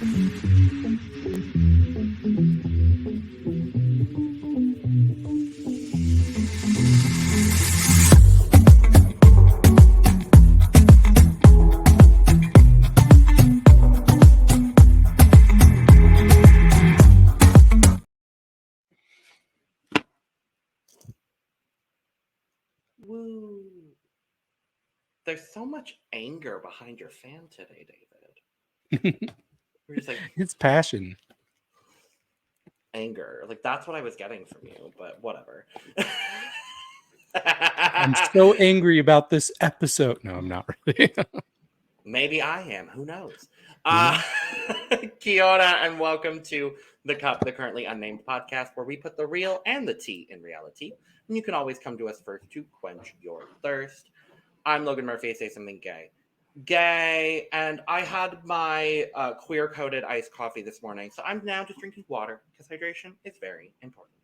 Woo. There's so much anger behind your fan today, David. We're just like, It's passion. Anger. Like, that's what I was getting from you, but whatever. I'm so angry about this episode. No, I'm not really. Maybe I am. Who knows? Kia ora and welcome to The Cup, the Currently Unnamed Podcast, where we put the real and the tea in reality. And you can always come to us first to quench your thirst. I'm Logan Murphy. I say something gay. Gay. And I had my queer-coded iced coffee this morning, so I'm now just drinking water because hydration is very important.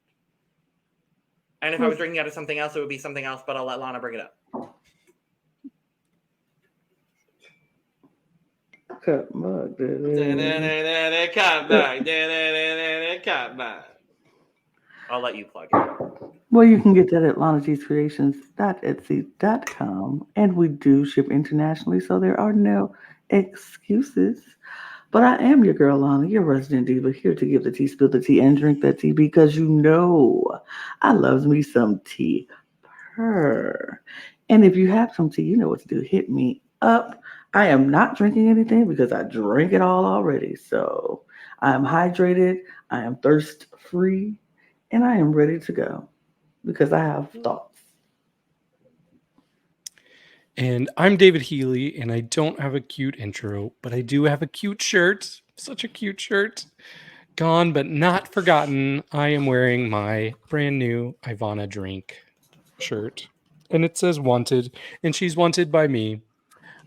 And if I was drinking out of something else, it would be something else, but I'll let Lana bring it up. Cup mug. I'll let you plug it. Well, you can get that at lanagcreations.etsy.com, and we do ship internationally, so there are no excuses. But I am your girl, Lana, your resident diva, here to give the tea, spill the tea, and drink that tea because you know I loves me some tea. Purr. And if you have some tea, you know what to do. Hit me up. I am not drinking anything because I drank it all already. So I am hydrated, I am thirst free, and I am ready to go because I have thoughts. And I'm David Healy, and I don't have a cute intro, but I do have a cute shirt. Such a cute shirt. Gone but not forgotten. I am wearing my brand new Ivana Drink shirt. And it says wanted, and she's wanted by me.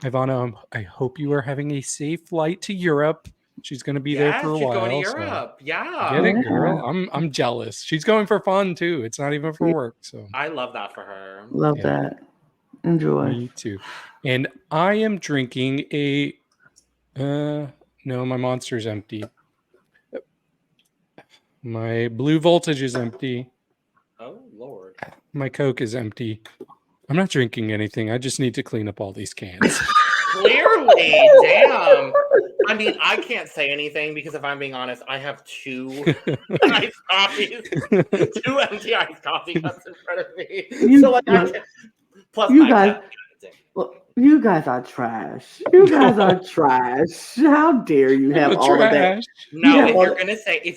Ivana, I hope you are having a safe flight to Europe. She's going to be there for a while. She's going to Europe. Yeah. Get it, girl. I'm jealous. She's going for fun too. It's not even for work. So I love that for her. Love that. Enjoy. Me too. And I am drinking a no, my Monster's empty. My Blue Voltage is empty. Oh Lord. My Coke is empty. I'm not drinking anything. I just need to clean up all these cans. Clearly, damn. I mean, I can't say anything because if I'm being honest, I have two iced coffees, two empty iced coffee cups in front of me. So like, I can, plus you my guys, cup. well, you guys are trash. You guys are trash. How dare you have all of that? No, if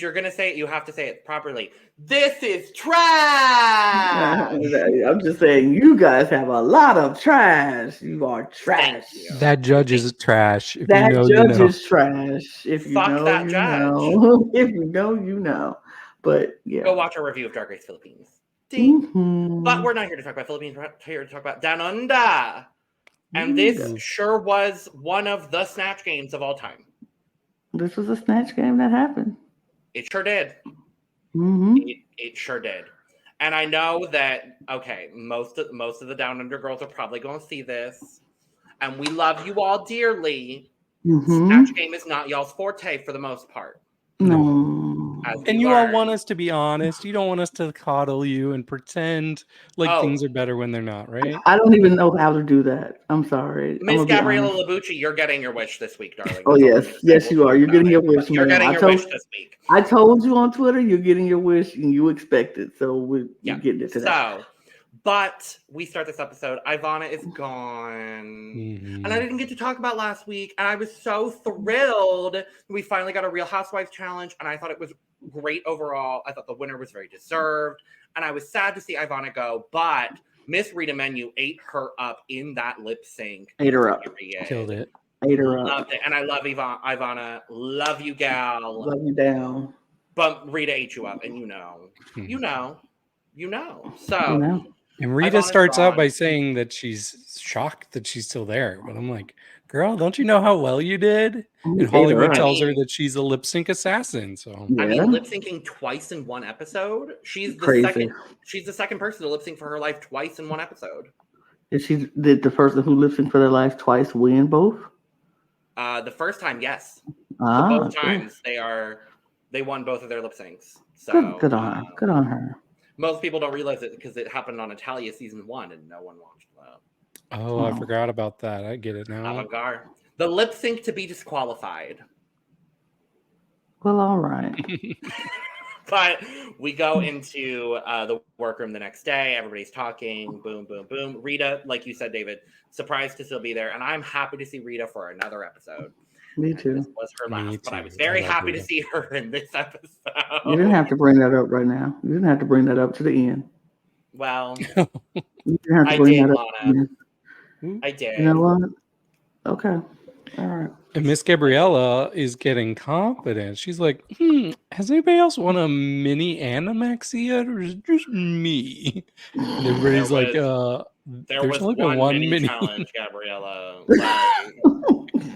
you're gonna say it, you have to say it properly. This is trash. I'm just saying, you guys have a lot of trash. You are trash. That judge is trash. If that you know, judge you know. is trash. If you Fuck know, that you judge. know. If you know, you know. But yeah, go watch our review of Drag Race Philippines. Mm-hmm. But we're not here to talk about Philippines. We're here to talk about Down Under. And this sure was one of the Snatch Games of all time. This was a Snatch Game that happened. It sure did. Mm-hmm. It sure did. And I know that, okay, most of the Down Under girls are probably going to see this. And we love you all dearly. Mm-hmm. Snatch Game is not y'all's forte for the most part. No. And you all want us to be honest. You don't want us to coddle you and pretend like things are better when they're not, right? I don't even know how to do that. I'm sorry. Miss Gabriella Labucci, you're getting your wish this week, darling. Oh, yes. Yes, you are. You're getting your wish, You're getting your wish this week. I told you on Twitter you're getting your wish and you expect it. So we're getting it today. But we start this episode. Ivana is gone. Mm-hmm. And I didn't get to talk about last week. And I was so thrilled. We finally got a Real Housewives challenge. And I thought it was great overall. I thought the winner was very deserved. And I was sad to see Ivana go. But Miss Rita Menu ate her up in that lip sync. Ate her up. Killed it. Ate her up. Loved it. And I love Ivana. Love you, gal. Love you down. But Rita ate you up. And you know. So. You know. And Rita starts out by saying that she's shocked that she's still there. But I'm like, girl, don't you know how well you did? And Hollywood tells her that she's a lip sync assassin. So I mean, lip syncing twice in one episode. She's the second person to lip sync for her life twice in one episode. Did the person who lip synced for their life twice win both? The first time, yes. So both good. times they won both of their lip syncs. So Good on her. Good on her. most people don't realize it because it happened on Italia season 1 and no one watched that. Oh, I forgot about that. I get it now. Avant-garde. The lip sync to be disqualified. Well, all right. But we go into the workroom the next day. Everybody's talking. Boom, boom, boom. Rita, like you said, David, surprised to still be there. And I'm happy to see Rita for another episode. Me too. This was her last, but I was very happy to see her in this episode. You didn't have to bring that up right now. You didn't have to bring that up to the end. Well, you didn't have to bring that up. Lana. I did. You know what? Okay. All right. And Miss Gabriella is getting confident. She's like, has anybody else won a mini Animax yet, or is it just me? And everybody's like, there's was like one mini challenge, Gabriella. Like,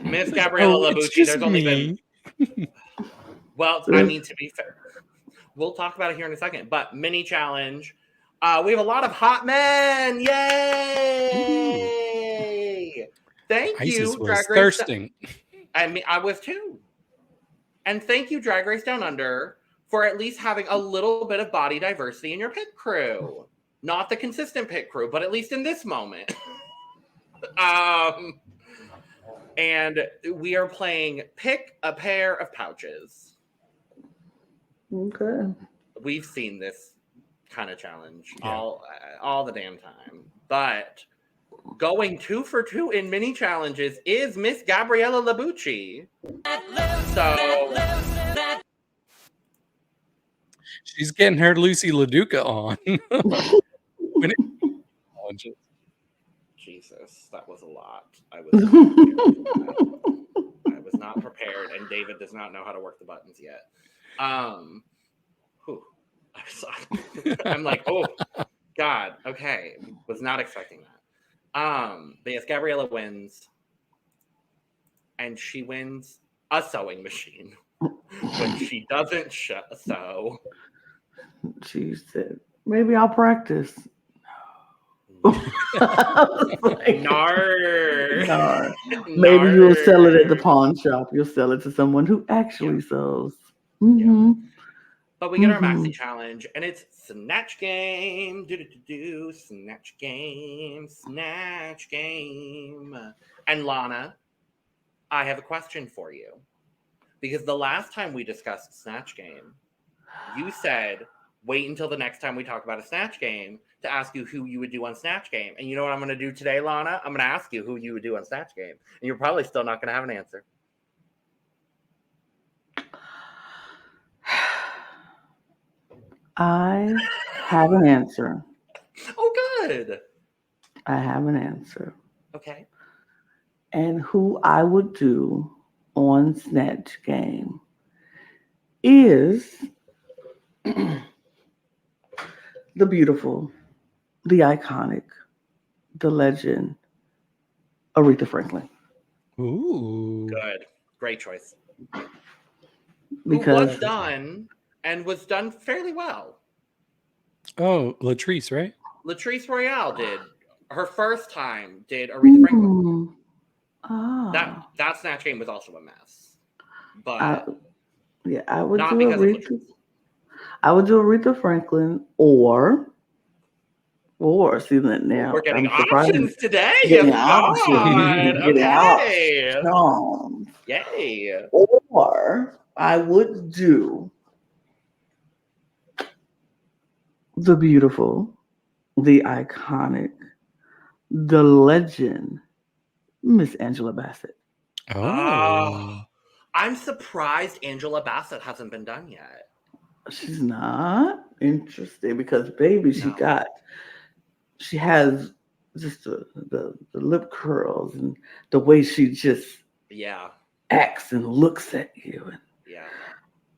Miss Gabriella Labucci, there's only been... Well, I mean, to be fair, we'll talk about it here in a second, but mini challenge. We have a lot of hot men. Yay! Thank Isis you, was Drag Race. thirsting. I mean, I was too. And thank you, Drag Race Down Under, for at least having a little bit of body diversity in your pit crew. Not the consistent pit crew, but at least in this moment. And we are playing Pick a Pair of Pouches. Okay. We've seen this kind of challenge all the damn time. But going 2 for 2 in mini challenges is Miss Gabriella Labucci. So she's getting her Lucy LaDuca on. Jesus, that was a lot. I was not prepared, and David does not know how to work the buttons yet. I'm like, oh God, okay, was not expecting that. But yes, Gabriella wins, and she wins a sewing machine, but she doesn't sew. She said, "Maybe I'll practice." Like, Nar. Maybe you'll sell it at the pawn shop. You'll sell it to someone who actually sews. Mm-hmm. Yeah. But we get our maxi challenge, and it's Snatch Game. Snatch Game. Snatch Game. And Lana, I have a question for you. Because the last time we discussed Snatch Game, you said, wait until the next time we talk about a Snatch Game to ask you who you would do on Snatch Game. And you know what I'm going to do today, Lana? I'm going to ask you who you would do on Snatch Game. And you're probably still not going to have an answer. I have an answer. Oh, good. I have an answer. Okay. And who I would do on Snatch Game is the beautiful, the iconic, the legend, Aretha Franklin. Ooh. Good. Great choice. Because was done fairly well. Oh, Latrice, right? Latrice Royale did. Her first time did Aretha Franklin. That Snatch Game was also a mess. But I would not do because Aretha. I would do Aretha Franklin or see that now. We're getting I'm options today. Getting options. Okay. Options. Yay. Or I would do the beautiful, the iconic, the legend, Miss Angela Bassett. Oh. I'm surprised Angela Bassett hasn't been done yet. She's not interesting because, baby, she has just the lip curls and the way she just acts and looks at you. And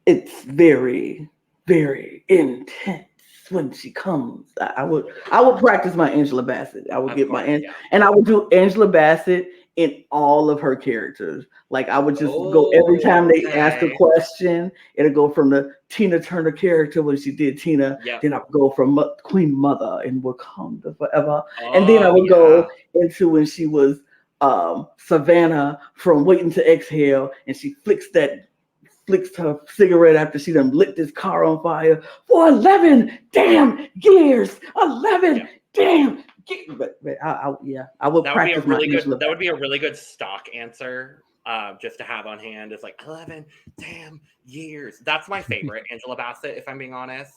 it's very, very intense when she comes. I would practice my Angela Bassett. I would and I would do Angela Bassett in all of her characters. Like I would just go every time they ask a question, it'll go from the Tina Turner character when she did Tina, then I would go from Queen Mother in Wakanda Forever, and then I would go into when she was Savannah from Waiting to Exhale, and she flicks her cigarette after she done lit this car on fire for 11 damn years. 11 damn years. But I would practice my Angela. That would be a really good stock answer. Just to have on hand is like 11 damn years. That's my favorite Angela Bassett, if I'm being honest.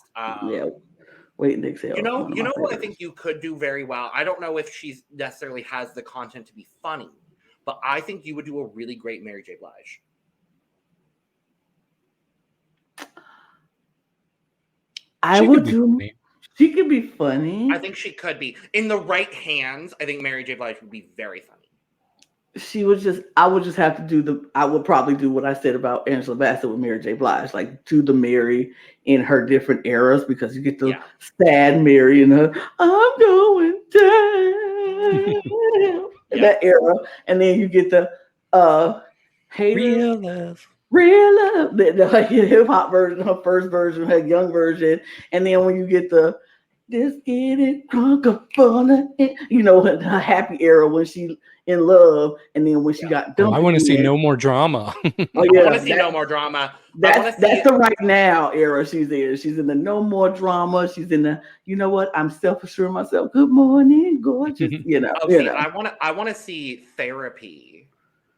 Waiting to Exhale. You know what I think you could do very well. I don't know if she necessarily has the content to be funny, but I think you would do a really great Mary J. Blige. She could be funny. I think she could be. In the right hands, I think Mary J. Blige would be very funny. I would just have to I would probably do what I said about Angela Bassett with Mary J. Blige, like do the Mary in her different eras, because you get the sad Mary in her I'm going down in that era, and then you get the Real love. the hip hop version, her first version, her young version, and then when you get the just get it drunk up on it, her happy era when she in love, and then when she got dumped. I want to see no more drama. I want to see no more drama. That's the right now era she's in. She's in the no more drama. She's in the, you know what? I'm self-assured myself. Good morning, gorgeous. I want to see therapy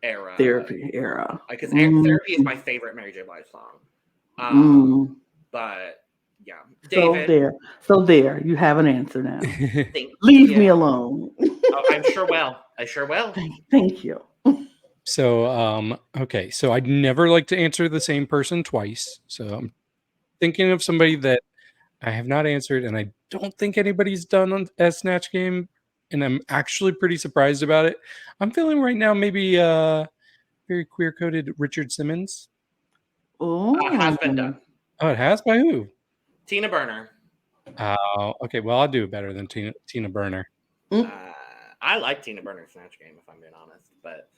era. Because therapy is my favorite Mary J. Blige song. But yeah, David. So there, you have an answer now. Leave me alone. I sure will. Thank you. So, okay. So I'd never like to answer the same person twice. So I'm thinking of somebody that I have not answered, and I don't think anybody's done a Snatch Game, and I'm actually pretty surprised about it. I'm feeling right now maybe very queer-coded Richard Simmons. Oh, has been done. Oh, it has? By who? Tina Burner. Oh, okay. Well, I'll do it better than Tina Burner. I like Tina Burner's Snatch Game, if I'm being honest, but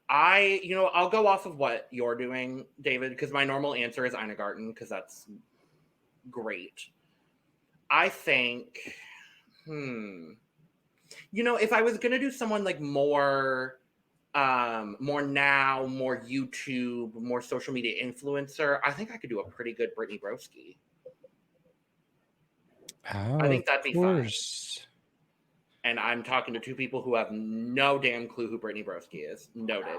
I'll go off of what you're doing, David, because my normal answer is Ina Garten, because that's great. I think, if I was gonna do someone like more now, more YouTube, more social media influencer, I think I could do a pretty good Brittany Broski. I think that'd be fun. And I'm talking to two people who have no damn clue who Brittany Broski is. Noted.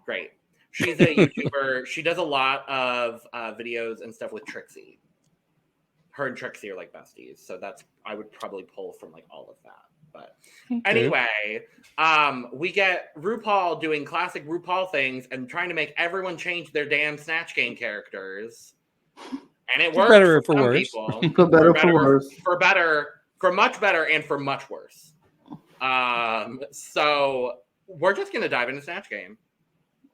Great. She's a YouTuber. She does a lot of videos and stuff with Trixie. Her and Trixie are like besties. So I would probably pull from like all of that. But anyway, we get RuPaul doing classic RuPaul things and trying to make everyone change their damn Snatch Game characters. And it works for better or for for worse. People. For better or for worse. For much better and for much worse. So we're just going to dive into Snatch Game.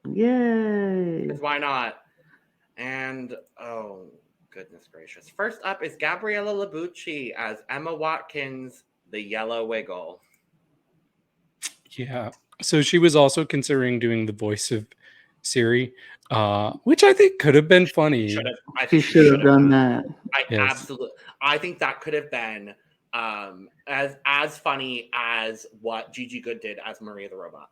Yay. Because why not? And, oh, goodness gracious. First up is Gabriella Labucci as Emma Watkins, the Yellow Wiggle. Yeah. So she was also considering doing the voice of Siri, which I think could have been funny. She should have done that. Absolutely. I think that could have been as funny as what Gigi Goode did as Maria the Robot.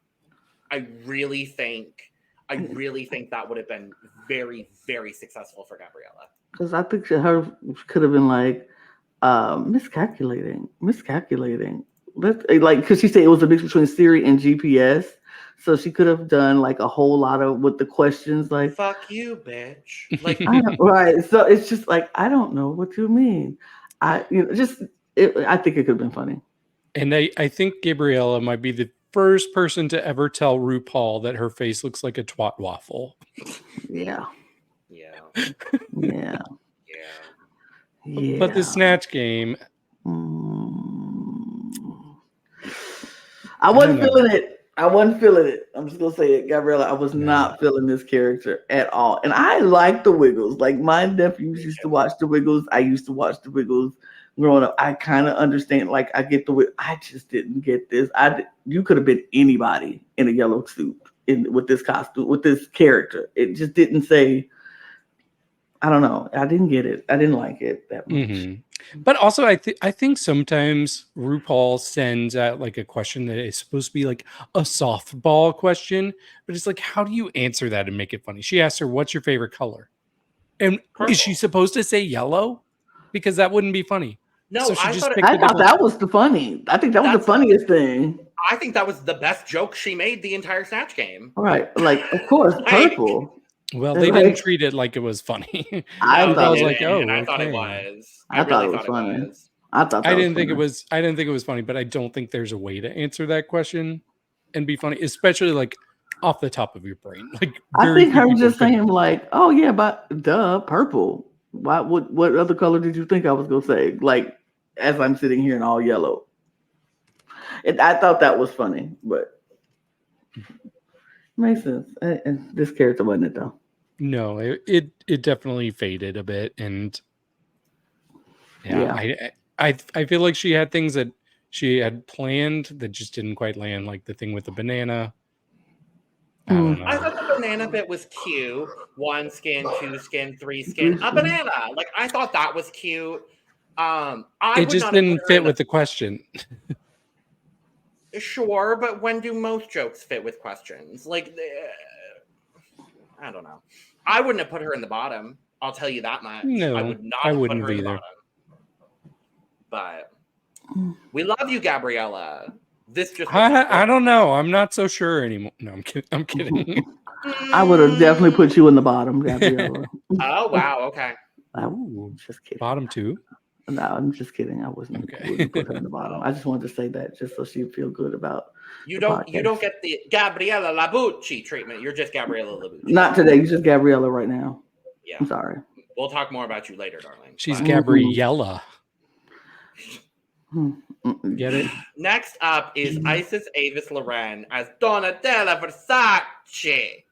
I really think that would have been very, very successful for Gabriella. Because I think her could have been like miscalculating. Because she said it was a mix between Siri and GPS. So she could have done like a whole lot of with the questions like "fuck you, bitch." Like right. So it's just like I don't know what you mean. I think it could have been funny. And I think Gabriella might be the first person to ever tell RuPaul that her face looks like a twat waffle. Yeah. But the Snatch Game. I wasn't feeling it. I'm just gonna say it, Gabriella. I was not feeling this character at all. And I like the Wiggles. Like my nephews used to watch the Wiggles. I used to watch the Wiggles growing up. I kind of understand. Like I get I just didn't get this. You could have been anybody in a yellow suit with this costume, with this character. It just didn't say. I don't know. I didn't get it. I didn't like it that much. Mm-hmm. But also, I think sometimes RuPaul sends out like a question that is supposed to be like a softball question, but it's like, how do you answer that and make it funny? She asked her, "What's your favorite color?" And Purple. is she supposed to say yellow? Because that wouldn't be funny. No, So she I just thought picked I a thought different. that was the funny. I think that was the That's- funniest thing. I think that was the best joke she made the entire Snatch Game. All right, like of course, Like- purple. Well, They're they didn't like- treat it like it was funny. I No, thought I they was it- like, didn't, oh, and I thought it okay. was. I really thought it was funny. was. I thought that I was didn't think it funny. was. I didn't think it was funny, but I don't think there's a way to answer that question and be funny, especially like off the top of your brain. Like I very think few her people just could- saying like, "Oh yeah, but duh, purple. Why? What other color did you think I was gonna say?" Like as I'm sitting here in all yellow. I thought that was funny, but makes sense. And this character wasn't it though. No, it definitely faded a bit, and I feel like she had things that she had planned that just didn't quite land, like the thing with the banana. I don't know. I thought the banana bit was cute. 1 skin, 2 skin, 3 skin, a banana. Like I thought that was cute. I It would just not have didn't put her fit in with the question. Sure, but when do most jokes fit with questions? Like, I don't know. I wouldn't have put her in the bottom. I'll tell you that much. No, I would not I have put wouldn't her in the either. bottom. But we love you, Gabriella. This just I don't know. I'm not so sure anymore. No, I'm kidding. I'm kidding. I would have definitely put you in the bottom, Gabriella. Oh wow, okay. I'm just kidding. Bottom 2. No, I'm just kidding. I wouldn't put her in the bottom. I just wanted to say that just so she'd feel good about. You the don't podcast. get the Gabriella Labucci treatment. You're just Gabriella Labucci. Not today. You're just Gabriella right now. Yeah. I'm sorry. We'll talk more about you later, darling. She's But- Gabriella. Mm-mm. Get it? Next up is Isis Avis Loren as Donatella Versace.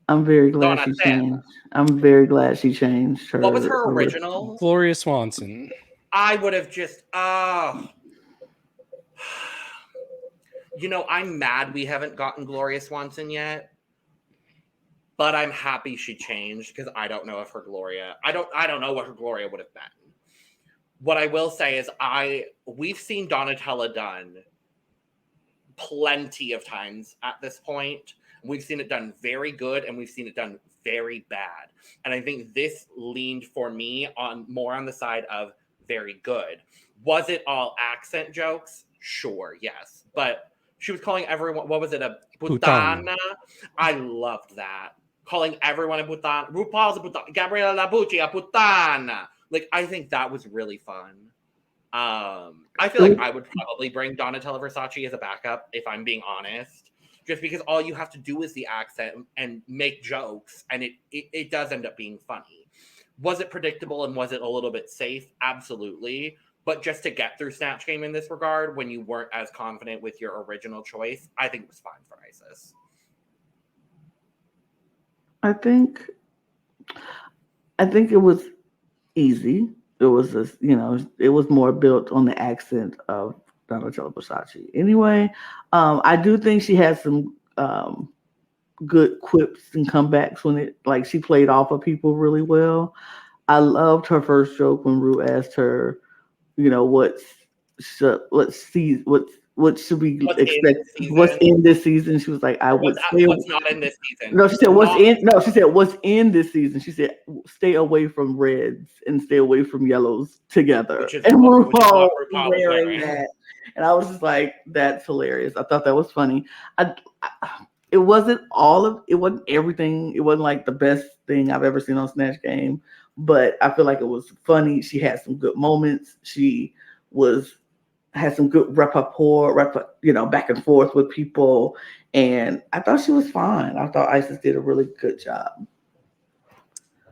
I'm very glad she Donatella. changed. I'm very glad she changed her. What was her original? Gloria Swanson. I would have just I'm mad we haven't gotten Gloria Swanson yet. But I'm happy she changed because I don't know if her Gloria I don't know what her Gloria would have been. What I will say is we've seen Donatella done plenty of times at this point. We've seen it done very good and we've seen it done very bad. And I think this leaned for me more on the side of very good. Was it all accent jokes? Sure, yes. But she was calling everyone, what was it, a putana? I loved that. Calling everyone a putana. RuPaul's a putana. Gabriella Labucci, a putana. Like, I think that was really fun. I feel like I would probably bring Donatella Versace as a backup, if I'm being honest. Just because all you have to do is the accent and make jokes, and it does end up being funny. Was it predictable and was it a little bit safe? Absolutely. But just to get through Snatch Game in this regard, when you weren't as confident with your original choice, I think it was fine for Isis. I think it was easy. It was just, it was more built on the accent of Donatella Versace. Anyway, I do think she had some good quips and comebacks when she played off of people really well. I loved her first joke when Ru asked her, what should we expect? What's in this season? She was like, What's not in this season? No, she said what's in this season. She said stay away from reds and stay away from yellows together. And RuPaul was wearing that. And I was just like, that's hilarious. I thought that was funny. It wasn't everything. It wasn't like the best thing I've ever seen on Snatch Game, but I feel like it was funny. She had some good moments. She had some good rapport, back and forth with people. And I thought she was fine. I thought Isis did a really good job.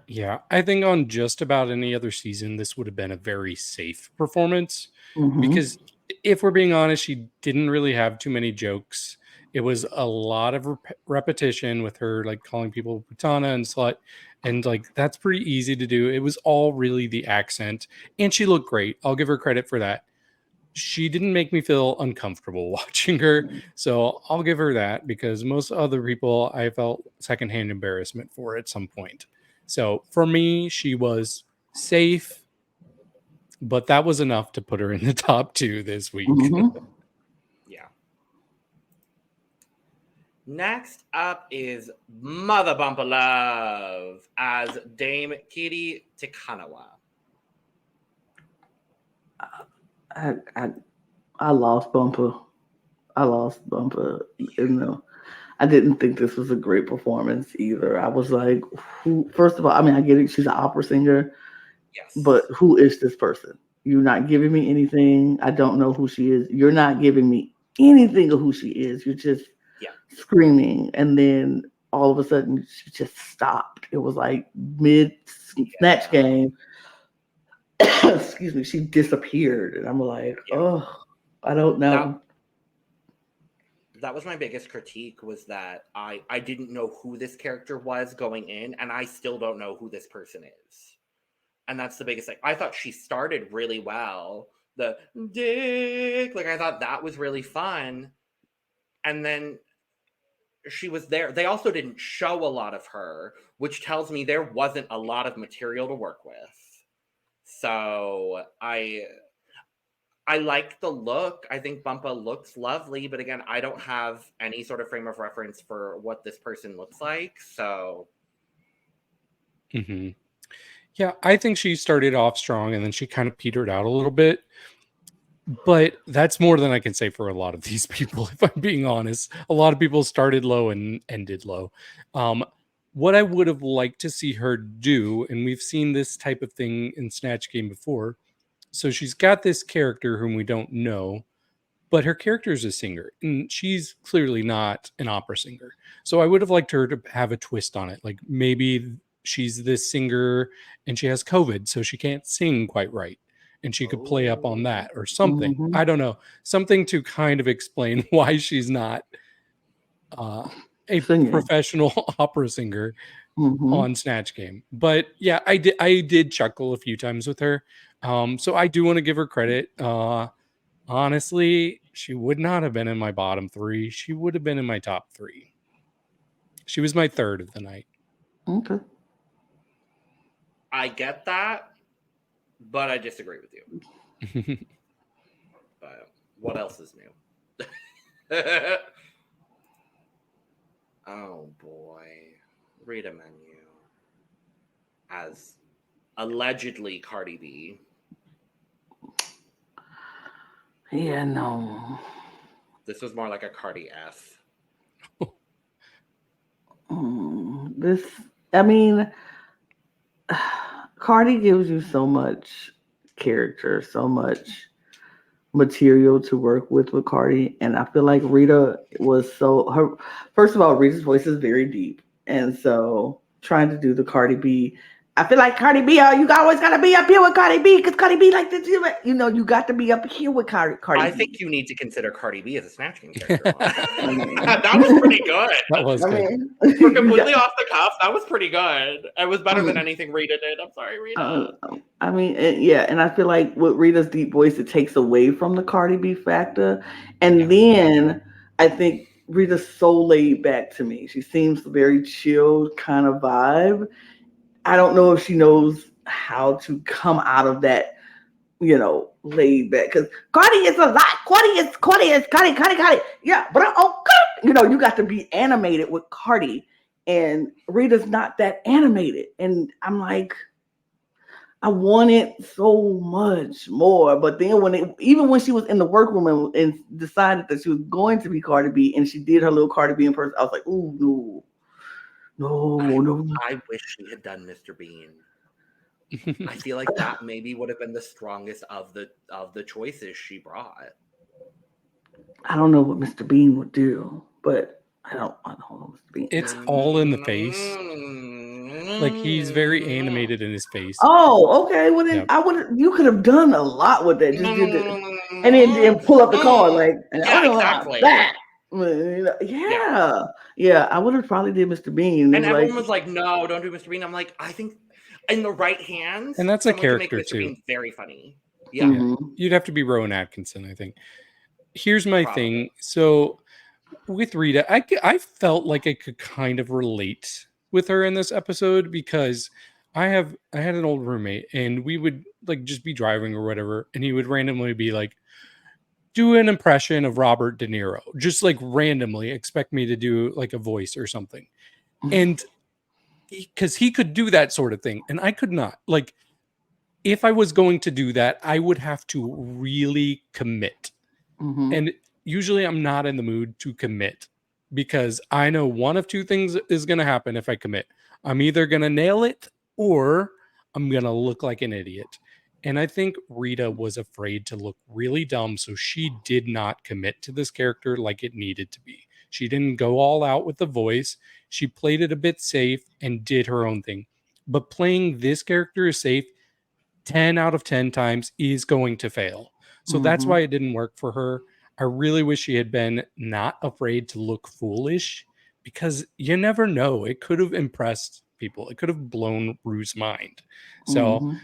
Yeah, I think on just about any other season, this would have been a very safe performance. Mm-hmm. Because if we're being honest, she didn't really have too many jokes. It was a lot of repetition with her calling people putana and slut. And that's pretty easy to do. It was all really the accent. And she looked great. I'll give her credit for that. She didn't make me feel uncomfortable watching her. So I'll give her that because most other people I felt secondhand embarrassment for at some point. So for me, she was safe, but that was enough to put her in the top 2 this week. Mhm. Yeah. Next up is Mother Bumpa Love as Dame Kiri Tikanawa. I lost Bumpa. I lost Bumpa. You know, I didn't think this was a great performance either. I was like, who? First of all, I mean, I get it. She's an opera singer, Yes. but who is this person? You're not giving me anything. I don't know who she is. You're not giving me anything of who she is. You're just screaming, and then all of a sudden she just stopped. It was like mid Snatch Game. Excuse me. She disappeared, and I'm like, oh, I don't know. That was my biggest critique, was that I didn't know who this character was going in, and I still don't know who this person is. And that's the biggest thing. I thought she started really well. The dick, like, I thought that was really fun. And then she was there. They also didn't show a lot of her, which tells me there wasn't a lot of material to work with. So I like the look. I think Bumpa looks lovely, but again, I don't have any sort of frame of reference for what this person looks like. So yeah, I think she started off strong and then she kind of petered out a little bit. But that's more than I can say for a lot of these people, if I'm being honest. A lot of people started low and ended low. What I would have liked to see her do, and we've seen this type of thing in Snatch Game before. So she's got this character whom we don't know, but her character is a singer, and she's clearly not an opera singer. So I would have liked her to have a twist on it. Like maybe she's this singer and she has COVID, so she can't sing quite right. And she could play up on that or something. Mhm. I don't know. Something to kind of explain why she's not a Singing. professional opera singer Mhm. on Snatch Game. But yeah, I did chuckle a few times with her. So I do want to give her credit. Honestly, she would not have been in my bottom 3. She would have been in my top 3. She was my third of the night. Okay. I get that, but I disagree with you. But what else is new? Oh boy. Rita Menu as allegedly Cardi B. Yeah, no. This was more like a Cardi F. I mean, Cardi gives you so much character, so much material to work with Cardi, and I feel like Rita was first of all, Rita's voice is very deep, and so trying to do the Cardi B, I feel like Cardi B, you always gotta be up here with Cardi B, because Cardi B like this, you know, you got to be up here with Cardi I B. think you need to consider Cardi B as a Snatch Game character. That was pretty good. That was good. For completely off the cuff, that was pretty good. It was better than anything Rita did. I'm sorry, Rita. I mean, yeah, and I feel like with Rita's deep voice, it takes away from the Cardi B factor. And then I think Rita's so laid back to me. She seems very chilled kind of vibe. I don't know if she knows how to come out of that, you know, laid back. Because Cardi is a lot. Cardi. Yeah, but you know, you got to be animated with Cardi. And Rita's not that animated. And I'm like, I wanted so much more. But then even when she was in the workroom and decided that she was going to be Cardi B and she did her little Cardi B in person, I was like, ooh, no. I wish she had done Mr. Bean. I feel like that maybe would have been the strongest of the choices she brought. I don't know what Mr. Bean would do, but I don't know Mr. Bean. It's all in the face. Like, he's very animated in his face. Oh, okay. Well, then you could have done a lot with that. Just did it, and then pull up the card like, exactly. That. Yeah. I would have probably did Mr. Bean. And everyone was like, "No, don't do Mr. Bean." I'm like, I think in the right hands, and that's a character too. Bean very funny. Yeah. You'd have to be Rowan Atkinson, I think. Here's my thing. So with Rita, I felt like I could kind of relate with her in this episode because I had an old roommate and we would like just be driving or whatever, and he would randomly be like, do an impression of Robert De Niro, just like randomly expect me to do like a voice or something. And because he could do that sort of thing and I could not. Like, if I was going to do that, I would have to really commit. Mm-hmm. And usually I'm not in the mood to commit because I know one of two things is going to happen if I commit. I'm either going to nail it or I'm going to look like an idiot. And I think Rita was afraid to look really dumb, so she did not commit to this character like it needed to be. She didn't go all out with the voice. She played it a bit safe and did her own thing. But playing this character is safe 10 out of 10 times is going to fail. So that's Mm-hmm. why it didn't work for her. I really wish she had been not afraid to look foolish because you never know. It could have impressed people. It could have blown Rue's mind. So, Mm-hmm.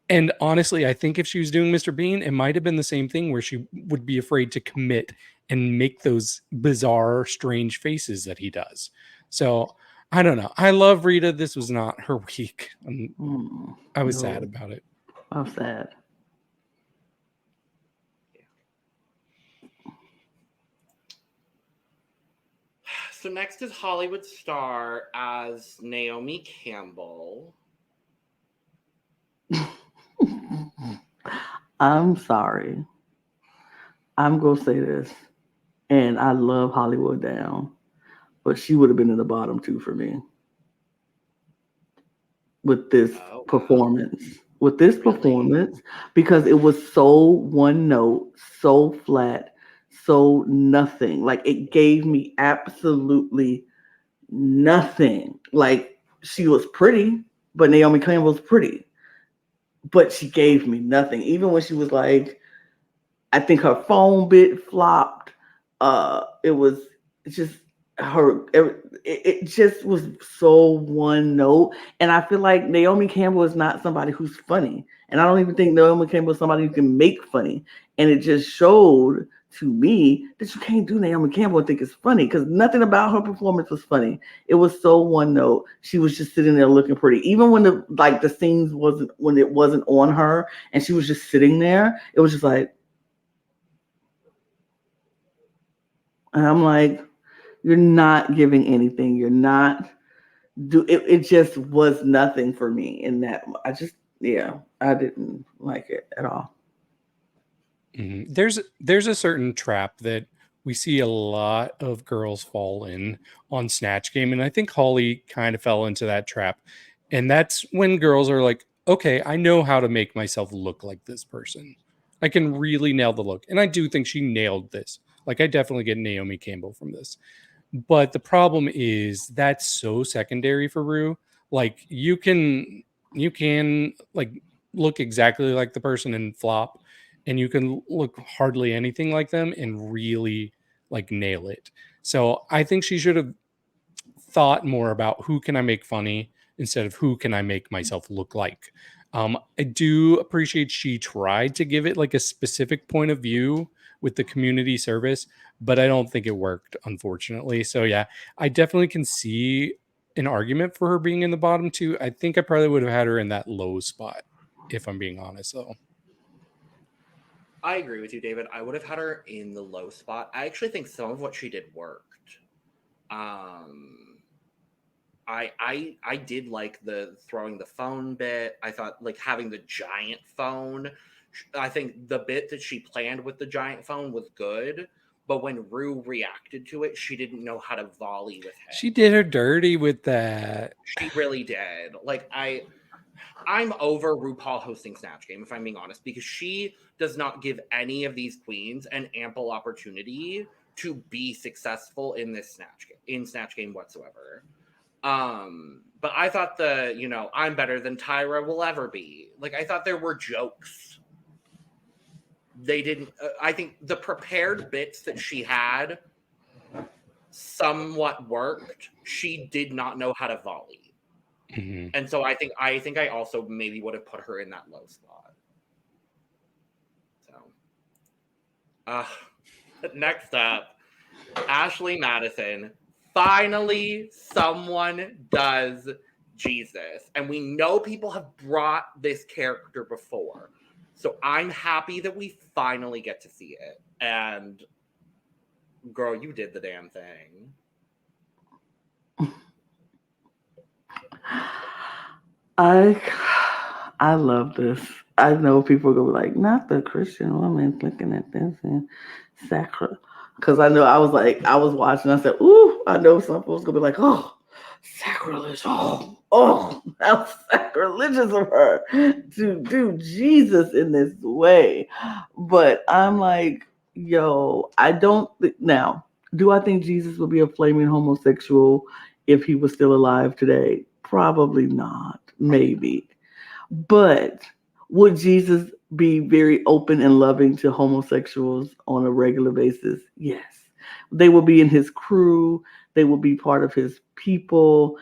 and honestly, I think if she was doing Mr. Bean, it might have been the same thing where she would be afraid to commit and make those bizarre, strange faces that he does. So, I don't know. I love Rita. This was not her week. I was sad No, about it. I'm sad. So next is Hollywood Star as Naomi Campbell. I'm sorry. I'm gonna say this, and I love Hollywood Down, but she would have been in the bottom two for me with this Oh, wow. performance. With this Really? performance, because it was so one note, so flat, so nothing. Like it gave me absolutely nothing. Like she was pretty, but Naomi Campbell was pretty, but she gave me nothing. Even when she was like, I think her phone bit flopped. It was just her. It just was so one note, and I feel like Naomi Campbell is not somebody who's funny, and I don't even think Naomi Campbell is somebody who can make funny. And it just showed to me that you can't do Naomi Campbell and think it's funny because nothing about her performance was funny. It was so one note. She was just sitting there looking pretty, even when the scenes wasn't when it wasn't on her, and she was just sitting there. It was just like. And I'm like, you're not giving anything. You're not it just was nothing for me in that. I didn't like it at all. Mhm. There's a certain trap that we see a lot of girls fall in on Snatch Game, and I think Holly kind of fell into that trap. And that's when girls are like, okay, I know how to make myself look like this person. I can really nail the look. And I do think she nailed this. Like I definitely get Naomi Campbell from this. But the problem is that's so secondary for Rue. Like you can like look exactly like the person and flop, and you can look hardly anything like them and really like nail it. So I think she should have thought more about who can I make funny instead of who can I make myself look like. I do appreciate she tried to give it like a specific point of view with the community service, but I don't think it worked, unfortunately. So yeah, I definitely can see an argument for her being in the bottom two. I think I probably would have had her in that low spot, if I'm being honest, though. I agree with you, David. I would have had her in the low spot. I actually think some of what she did worked. Um, I did like the throwing the phone bit. I thought like having the giant phone. I think the bit that she planned with the giant phone was good, but when Rue reacted to it, she didn't know how to volley with him. She did her dirty with that. She really did. Like I'm over RuPaul hosting Snatch Game, if I'm being honest, because she does not give any of these queens an ample opportunity to be successful in this Snatch Game whatsoever. But I thought I'm better than Tyra will ever be. Like I thought there were jokes. They didn't. I think the prepared bits that she had somewhat worked. She did not know how to volley. Mhm. And so I think I also maybe would have put her in that low spot. So next up, Ashley Madison, finally someone does Jesus. And we know people have brought this character before. So I'm happy that we finally get to see it. And girl, you did the damn thing. I love this. I know people are gonna be like, not the Christian woman looking at this and sacrilege. Because I know I was watching. I said, ooh, I know some folks gonna be like, oh, sacrilege. Oh, how sacrilegious of her to do Jesus in this way. But I'm like, yo, I don't now. Do I think Jesus would be a flaming homosexual if he was still alive today? Probably not. Maybe. But would Jesus be very open and loving to homosexuals on a regular basis? Yes. They will be in his crew, they will be part of his people,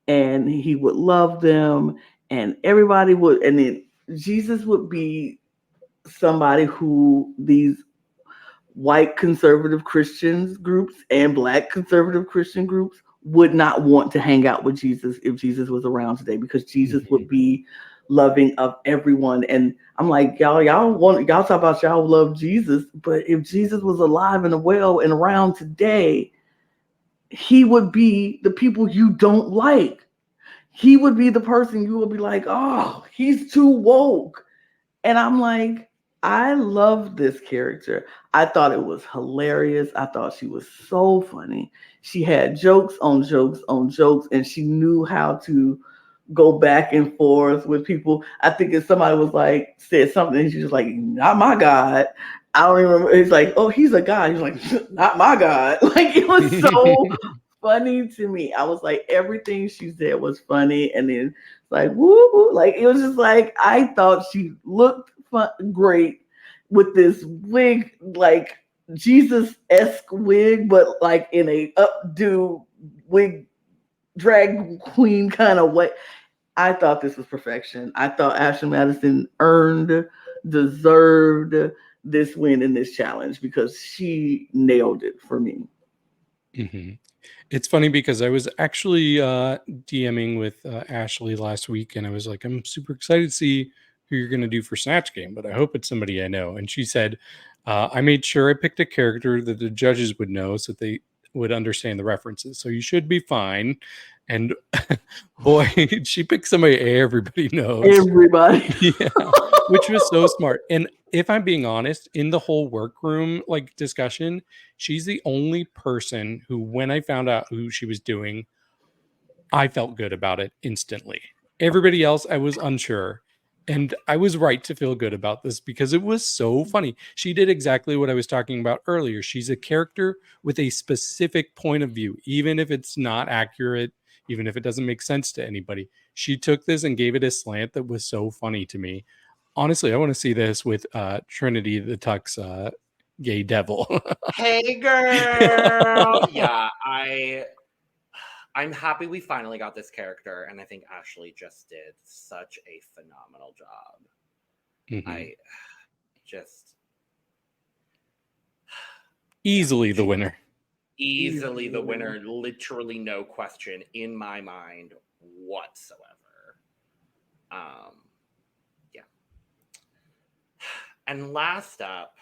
and he would love them, and everybody would, and then Jesus would be somebody who these white conservative Christians groups and black conservative Christian groups would not want to hang out with Jesus if Jesus was around today, because Jesus would be loving of everyone. And I'm like, y'all talk about y'all love Jesus, but if Jesus was alive and well and around today, he would be the people you don't like. He would be the person you would be like, oh, he's too woke. And I'm like, I love this character. I thought it was hilarious. I thought she was so funny. She had jokes on jokes on jokes, and she knew how to go back and forth with people. I think if somebody was like, said something, and she's just like, not my God. I don't even remember. It's like, oh, he's a God. He's like, not my God. Like, it was so funny to me. I was like, everything she said was funny. And then like, woo, like, it was just like, I thought she looked great with this wig, like Jesus-esque wig, but like in a updo wig drag queen kind of way. I thought this was perfection. I thought Ashley Madison deserved this win in this challenge because she nailed it for me. Mm-hmm. It's funny because I was actually DMing with Ashley last week, and I was like, I'm super excited to see who you're going to do for Snatch Game, but I hope it's somebody I know. And she said, I made sure I picked a character that the judges would know so that they would understand the references. So you should be fine. And boy, she picked somebody everybody knows. Everybody. Yeah, which was so smart. And if I'm being honest, in the whole workroom like discussion, she's the only person who, when I found out who she was doing, I felt good about it instantly. Everybody else, I was unsure. And I was right to feel good about this because it was so funny. She did exactly what I was talking about earlier. She's a character with a specific point of view, even if it's not accurate, even if it doesn't make sense to anybody. She took this and gave it a slant that was so funny to me. Honestly, I want to see this with Trinity the Tux gay devil. Hey, girl. Yeah, I'm happy we finally got this character, and I think Ashley just did such a phenomenal job. Mm-hmm. I just easily the winner. Easily the winner, literally no question in my mind whatsoever. Yeah. And last up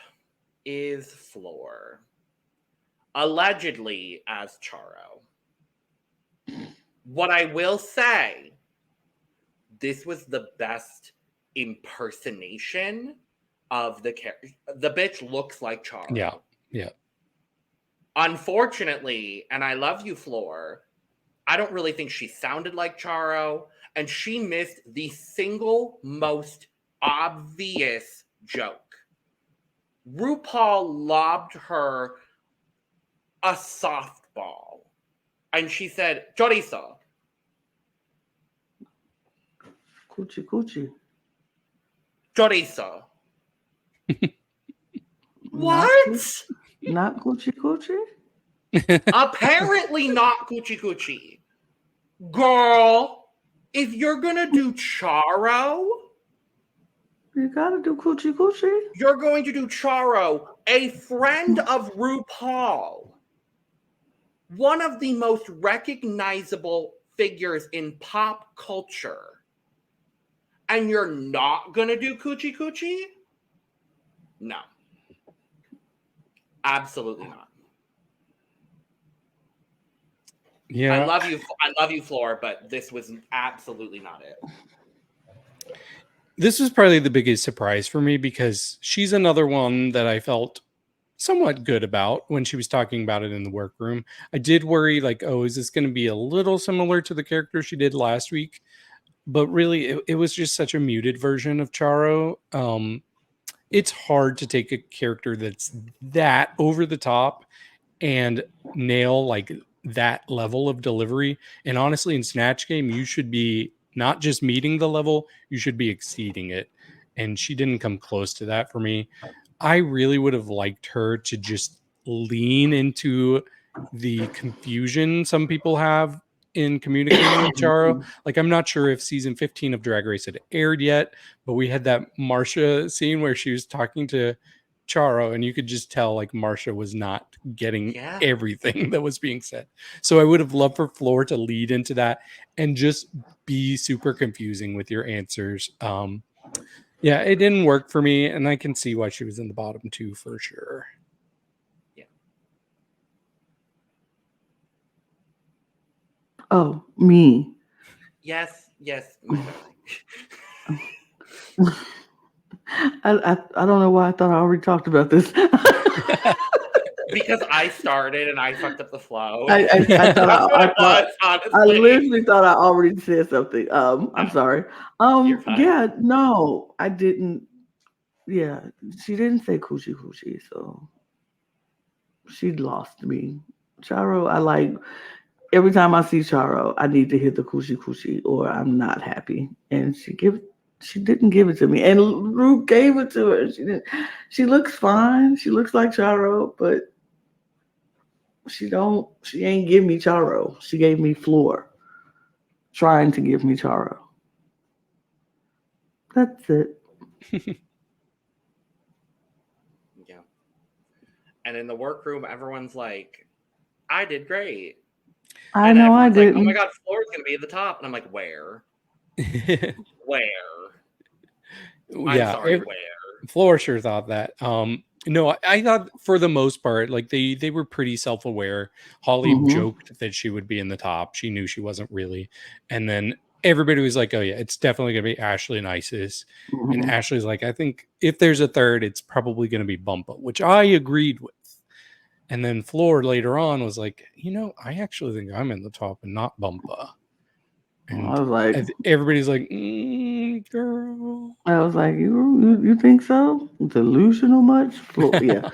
is Flor, allegedly as Charo. What I will say, this was the best impersonation of the character. The bitch looks like Charo. Yeah, yeah. Unfortunately, and I love you, Flor, I don't really think she sounded like Charo, and she missed the single most obvious joke. RuPaul lobbed her a softball, and she said, chorizo. Coochie coochie. Chorizo. What? Not coochie coochie? Apparently not coochie coochie. Girl, if you're gonna do Charo, you gotta do coochie coochie. You're going to do Charo, a friend of RuPaul. one of the most recognizable figures in pop culture, and you're not gonna do Coochie Coochie? No. Absolutely not. Yeah. I love you, Flor, but this was absolutely not it. This was probably the biggest surprise for me because she's another one that I felt somewhat good about when she was talking about it in the workroom. I did worry, like, oh, is this going to be a little similar to the character she did last week? But really, it was just such a muted version of Charo. It's hard to take a character that's that over the top and nail like that level of delivery. And honestly, in Snatch Game, you should be not just meeting the level, you should be exceeding it. And she didn't come close to that for me. I really would have liked her to just lean into the confusion some people have in communicating with Charo. Like, I'm not sure if season 15 of Drag Race had aired yet, but we had that Marsha scene where she was talking to Charo, and you could just tell like Marsha was not getting everything that was being said. So I would have loved for Flor to lead into that and just be super confusing with your answers. Yeah, it didn't work for me, and I can see why she was in the bottom two for sure. Yeah. Oh, me. Yes. I don't know why I thought I already talked about this. Because I started and I fucked up the flow. I literally thought I already said something. I'm sorry. Yeah, no, I didn't. Yeah, she didn't say Coochie Coochie, so she lost me. Charo, I like every time I see Charo, I need to hit the Coochie Coochie or I'm not happy. And she didn't give it to me. And Ru gave it to her. She didn't. She looks fine. She looks like Charo, but she ain't give me Charo. She gave me Flor. Trying to give me Charo. That's it. Yeah. And in the workroom, everyone's like, I did great. I know I did. Like, oh my God, Flor's going to be at the top. And I'm like, where? Where? Yeah, sorry, where? Flor sure thought that. No, I thought for the most part, like they were pretty self-aware. Holly joked that she would be in the top. She knew she wasn't really. And then everybody was like, oh yeah, it's definitely going to be Ashley and Isis. And Ashley's like, I think if there's a third, it's probably going to be Bumpa, which I agreed with. And then Flor later on was like, I actually think I'm in the top and not Bumpa. And I was like, everybody's like, girl. I was like, you think so? Delusional much? Flor, yeah.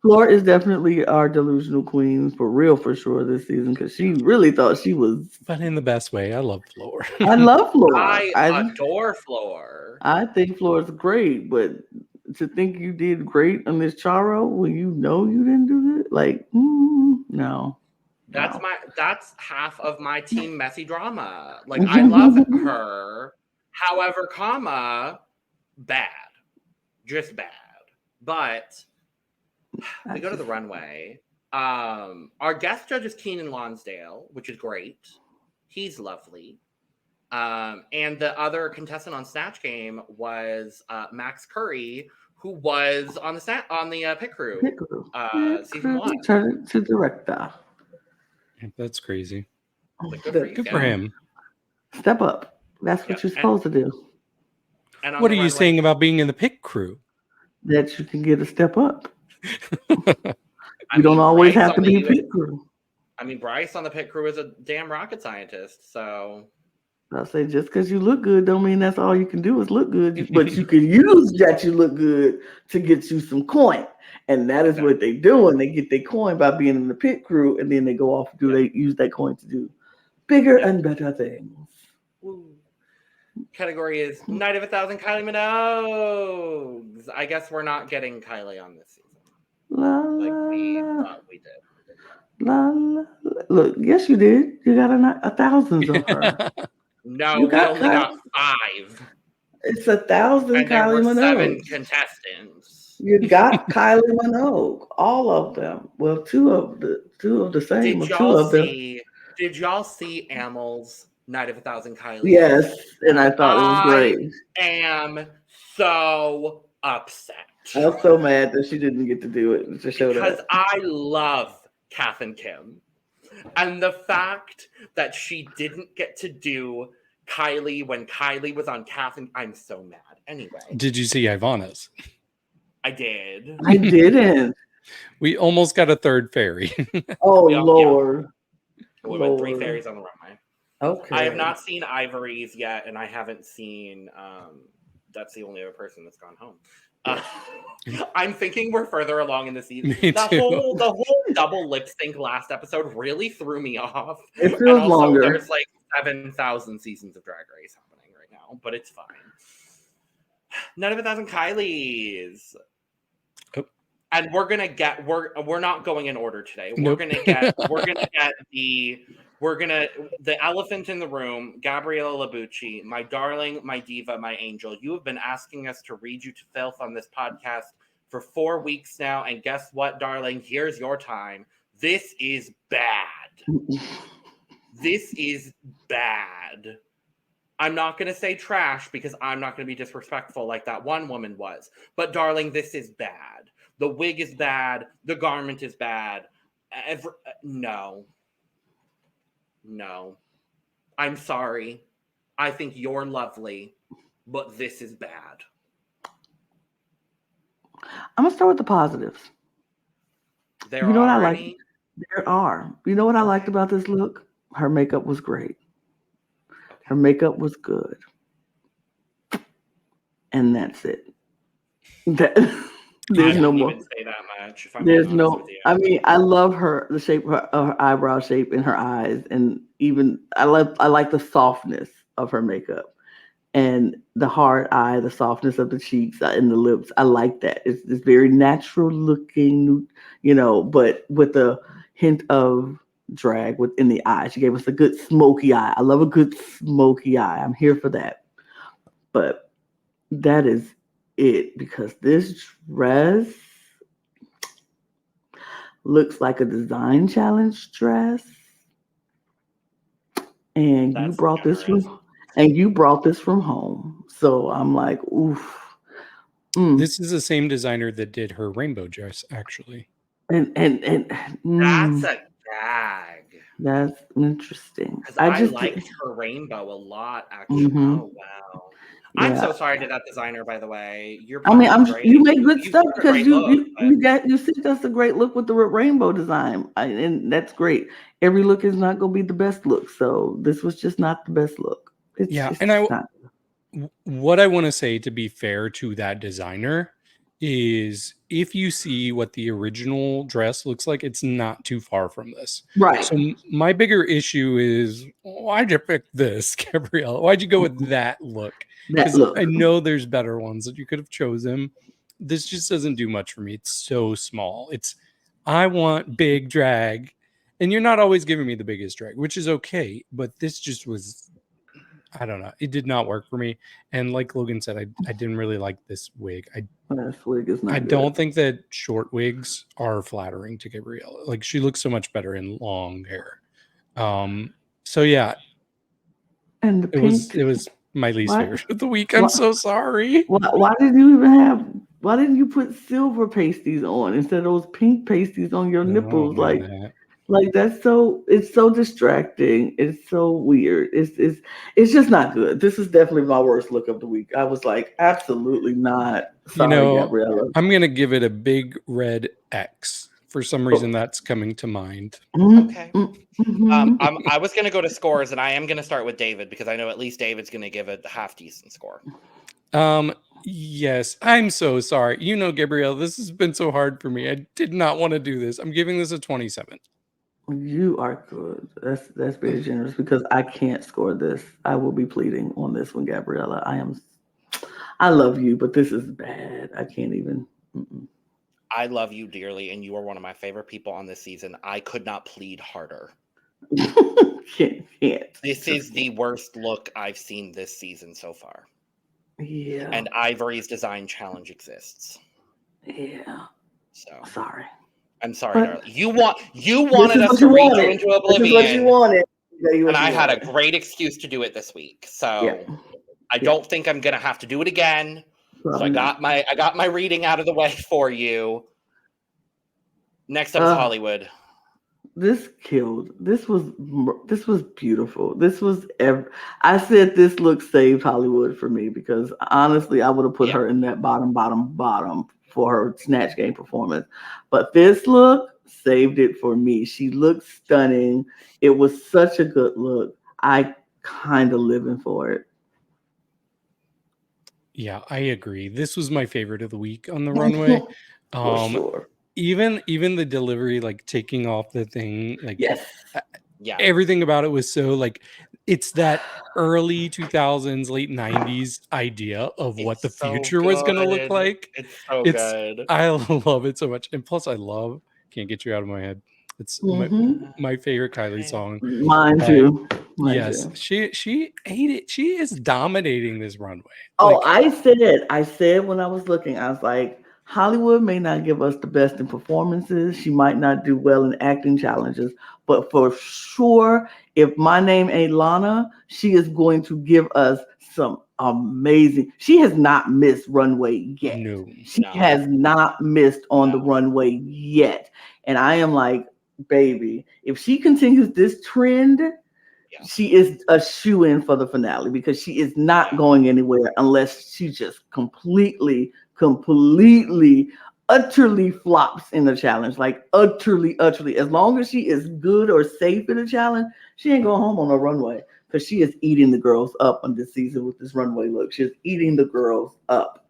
Flor is definitely our delusional queen for real, for sure this season because she really thought she was. But in the best way, I love Flor. I love Flor. I adore Flor. I think Flor is great, but to think you did great on this Charo when you know you didn't do it, like, no. That's half of my team messy drama. Like, I love her. However, bad. Just bad. But we go to the runway. Our guest judge is Keenan Lonsdale, which is great. He's lovely. And the other contestant on Snatch Game was Max Curry, who was on the pit crew. Season 1. Turn to director. That's crazy. Good for him. Step up. That's what you're supposed to do. And what are you saying about being in the pit crew? That you can get a step up. You don't always have to be a pit crew. I mean, Bryce on the pit crew is a damn rocket scientist, so. I'll say just because you look good don't mean that's all you can do is look good, but you can use that you look good to get you some coin. And that is what they do. And they get their coin by being in the pit crew, and then they go off and they use that coin to do bigger and better things. Ooh. Category is Night of 1,000 Kylie Minogue. I guess we're not getting Kylie on this season. We thought we did. Look, yes, you did. You got a thousands of her. No, we only got 5. It's 1,000 and Kylie there were Minogue. 7 contestants. You got Kylie Minogue, all of them. Well, two of the same, or two of them. Did y'all see Amel's Night of 1,000 Kylie? Yes, and I thought it was great. I am so upset. I was so mad that she didn't get to do it to show because that. I love Kath and Kim, and the fact that she didn't get to do Kylie when Kylie was on Kath, and I'm so mad. Anyway, Did you see Ivana's? I did. I didn't. We almost got a third fairy. Oh, Lord. We went 3 fairies on the runway. Okay. I have not seen Ivory's yet, and I haven't seen. That's the only other person that's gone home. I'm thinking we're further along in the season. The whole double lip sync last episode really threw me off. It feels longer. There's like 7,000 seasons of Drag Race happening right now, but it's fine. None of 1,000 Kylies. Oh. And we're not going in order today. Nope. The elephant in the room, Gabriella Labucci, my darling, my diva, my angel. You have been asking us to read you to filth on this podcast for 4 weeks now, and guess what, darling? Here's your time. This is bad. This is bad. I'm not going to say trash because I'm not going to be disrespectful like that one woman was. But darling, this is bad. The wig is bad. The garment is bad. No. I'm sorry. I think you're lovely, but this is bad. I'm going to start with the positives. There are. You know what I liked about this look? Her makeup was great. Her makeup was good. And that's it. There's no more. Even say that much. I mean, I love the shape of her eyebrow shape and her eyes, and even I like the softness of her makeup and the hard eye, the softness of the cheeks and the lips. I like that. It's very natural looking, but with a hint of drag within the eye. She gave us a good smoky eye. I love a good smoky eye. I'm here for that. But that is it, because this dress looks like a design challenge dress, and you brought this from home. So I'm like, oof. This is the same designer that did her rainbow dress, actually. And that's a gag. That's interesting. I liked her rainbow a lot, actually. Mm-hmm. Oh wow. Yeah. I'm so sorry to that designer, by the way. You make good stuff because you sent us a great look with the rainbow design, and that's great. Every look is not going to be the best look, so this was just not the best look. What I want to say, to be fair to that designer, is if you see what the original dress looks like, it's not too far from this. Right. So my bigger issue is, why'd you pick this, Gabriella? Why'd you go with that look? Because I know there's better ones that you could have chosen. This just doesn't do much for me. It's so small. I want big drag, and you're not always giving me the biggest drag, which is okay. But this just was, I don't know. It did not work for me. And like Logan said, I didn't really like this wig. This wig is not I good. don't think that short wigs are flattering to Gabriella. Like, she looks so much better in long hair. So yeah. And the pink, it was my least favorite of the week. I'm so sorry. Why didn't you put silver pasties on instead of those pink pasties on your nipples? Like that's it's so distracting. It's so weird. It's just not good. This is definitely my worst look of the week. I was like, absolutely not. Sorry, Gabriella. I'm gonna give it a big red X. For some reason, that's coming to mind. Okay. Mm-hmm. I was going to go to scores, and I am going to start with David because I know at least David's going to give it a half decent score. Yes, I'm so sorry. Gabrielle, this has been so hard for me. I did not want to do this. I'm giving this a 27. You are good. That's very generous because I can't score this. I will be pleading on this one, Gabriella. I love you, but this is bad. I can't even. I love you dearly, and you are one of my favorite people on this season. I could not plead harder. Can't. This is the worst look I've seen this season so far. Yeah. And Ivory's design challenge exists. Yeah. So Sorry. I'm sorry, But darling. You wanted this is us what to you read you wanted. into This is what you oblivion, wanted. You and what you I had a wanted. great excuse to do it this week. Yeah. So I Yeah. don't think I'm gonna have to do it again. So Probably not. I got my reading out of the way for you. Next up is Hollywood. This killed. This was beautiful. I said this look saved Hollywood for me because honestly, I would have put Yeah. her in that bottom for her Snatch Game performance. But this look saved it for me. She looked stunning. It was such a good look. I kind of living for it. Yeah, I agree. This was my favorite of the week on the runway. For sure. Even the delivery, like taking off the thing, like Yes. Yeah. everything about it was so like it's that early 2000s, late 90s idea of what the so future was going to look good. like. It's so good. I love it so much. And plus I love Can't Get You Out of My Head. It's my favorite Kylie song. Mine too. Yes, she ate it. She is dominating this runway. Oh, Like, I said when I was looking, I was like, Hollywood may not give us the best in performances. She might not do well in acting challenges, but for sure, if my name ain't Lana, she is going to give us some amazing. She has not missed runway yet. no. She has not missed on the runway yet. And I am like, baby, if she continues this trend, she is a shoe-in for the finale because she is not going anywhere unless she just completely, utterly flops in the challenge. Like utterly. As long as she is good or safe in the challenge, she ain't going home on a runway because she is eating the girls up on this season with this runway look. She's eating the girls up.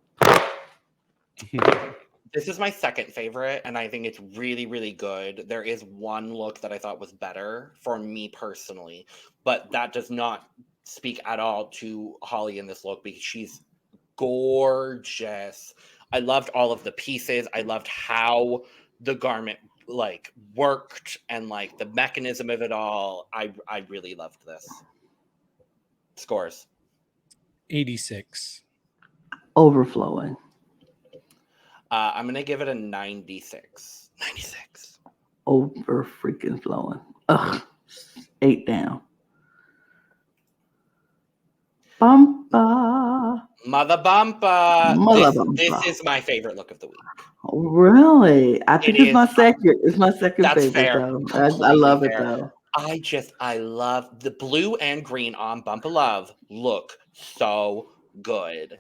This is my second favorite, and I think it's really, really good. There is one look that I thought was better for me personally, but that does not speak at all to Holly in this look because she's gorgeous. I loved all of the pieces. I loved how the garment like worked and like the mechanism of it all. I really loved this. Scores. 86. Overflowing. I'm going to give it a 96. 96. Over freaking flowing. Ugh. 8 down. Bumpa. Mother Bumpa. Bumpa. This is my favorite look of the week. Really? I think it's my second. It's my second That's favorite, fair. though. I love it, though. I love the blue and green on Bumpa Love look so good.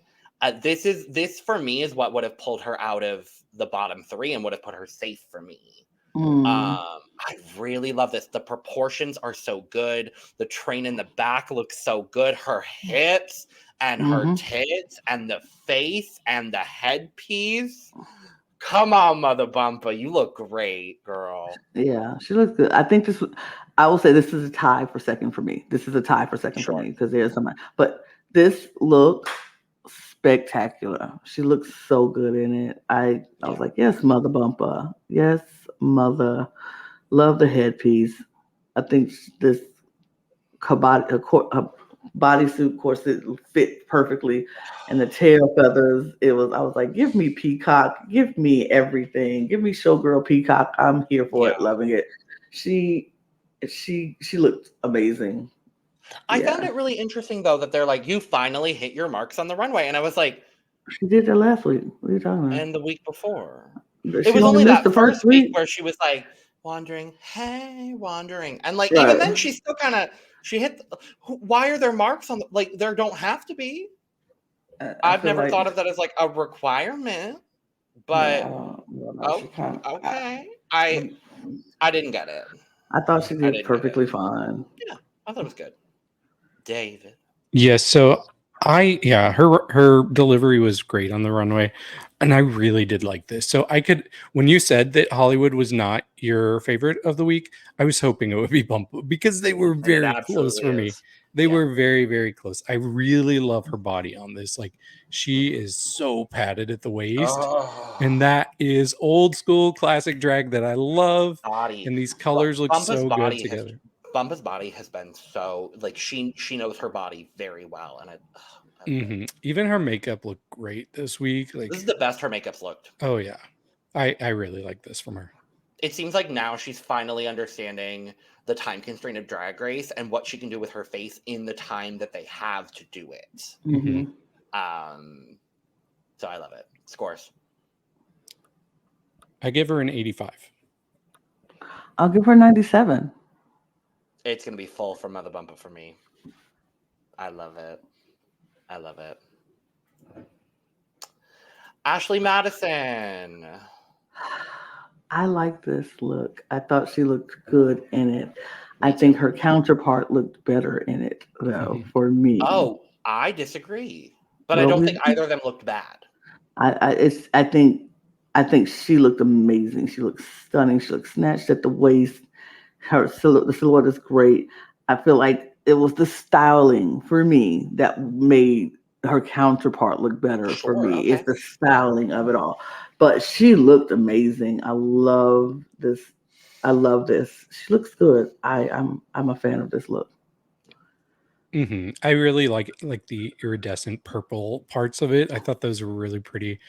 This for me is what would have pulled her out of the bottom 3 and would have put her safe for me. I really love this. The proportions are so good. The train in the back looks so good. Her hips and her tits and the face and the headpiece. Come on, Mother Bumpa. You look great, girl. Yeah, she looks good. I think I will say this is a tie for second for me. This is a tie for second for me because there's somebody. But this look spectacular. She looks so good in it. I was like, yes, Mother Bumpa. Yes, Mother. Love the headpiece. I think this bodysuit corset fit perfectly, and the tail feathers. I was like, give me peacock, give me everything, give me showgirl peacock. I'm here for it, loving it. She looked amazing. I found it really interesting though that they're like, you finally hit your marks on the runway, and I was like, she did that last week. What are you talking about? And the week before, it was only that first week where she was like wandering, and like even then she still kind of hit. Why are there marks on like there don't have to be? I've never thought of that as like a requirement, but okay. I didn't get it. I thought she did perfectly fine. Yeah, I thought it was good. David. Yes, so her delivery was great on the runway, and I really did like this. So when you said that Hollywood was not your favorite of the week, I was hoping it would be Bumpa because they were very close for me. They were very, very close. I really love her body on this. Like she is so padded at the waist, and that is old school classic drag that I love. And these colors look so good together. Bumpa's body has been so like she knows her body very well, and I love it. Even her makeup looked great this week. Like, This is the best her makeup's looked. oh yeah, I really like this from her. It seems like now she's finally understanding the time constraint of Drag Race and what she can do with her face in the time that they have to do it. Mhm. So I love it. Scores. I give her an 85. I'll give her 97. It's gonna be full for Mother Bumpa for me. I love it. I love it. Ashley Madison. I like this look. I thought she looked good in it. I think her counterpart looked better in it, though, for me. Oh, I disagree. But Well, I don't think either of them looked bad. I think she looked amazing. She looked stunning. She looked snatched at the waist. The silhouette is great. I feel like it was the styling for me that made her counterpart look better for me. Okay. It's the styling of it all. But she looked amazing. I love this. She looks good. I'm a fan of this look. I really like the iridescent purple parts of it. I thought those were really pretty.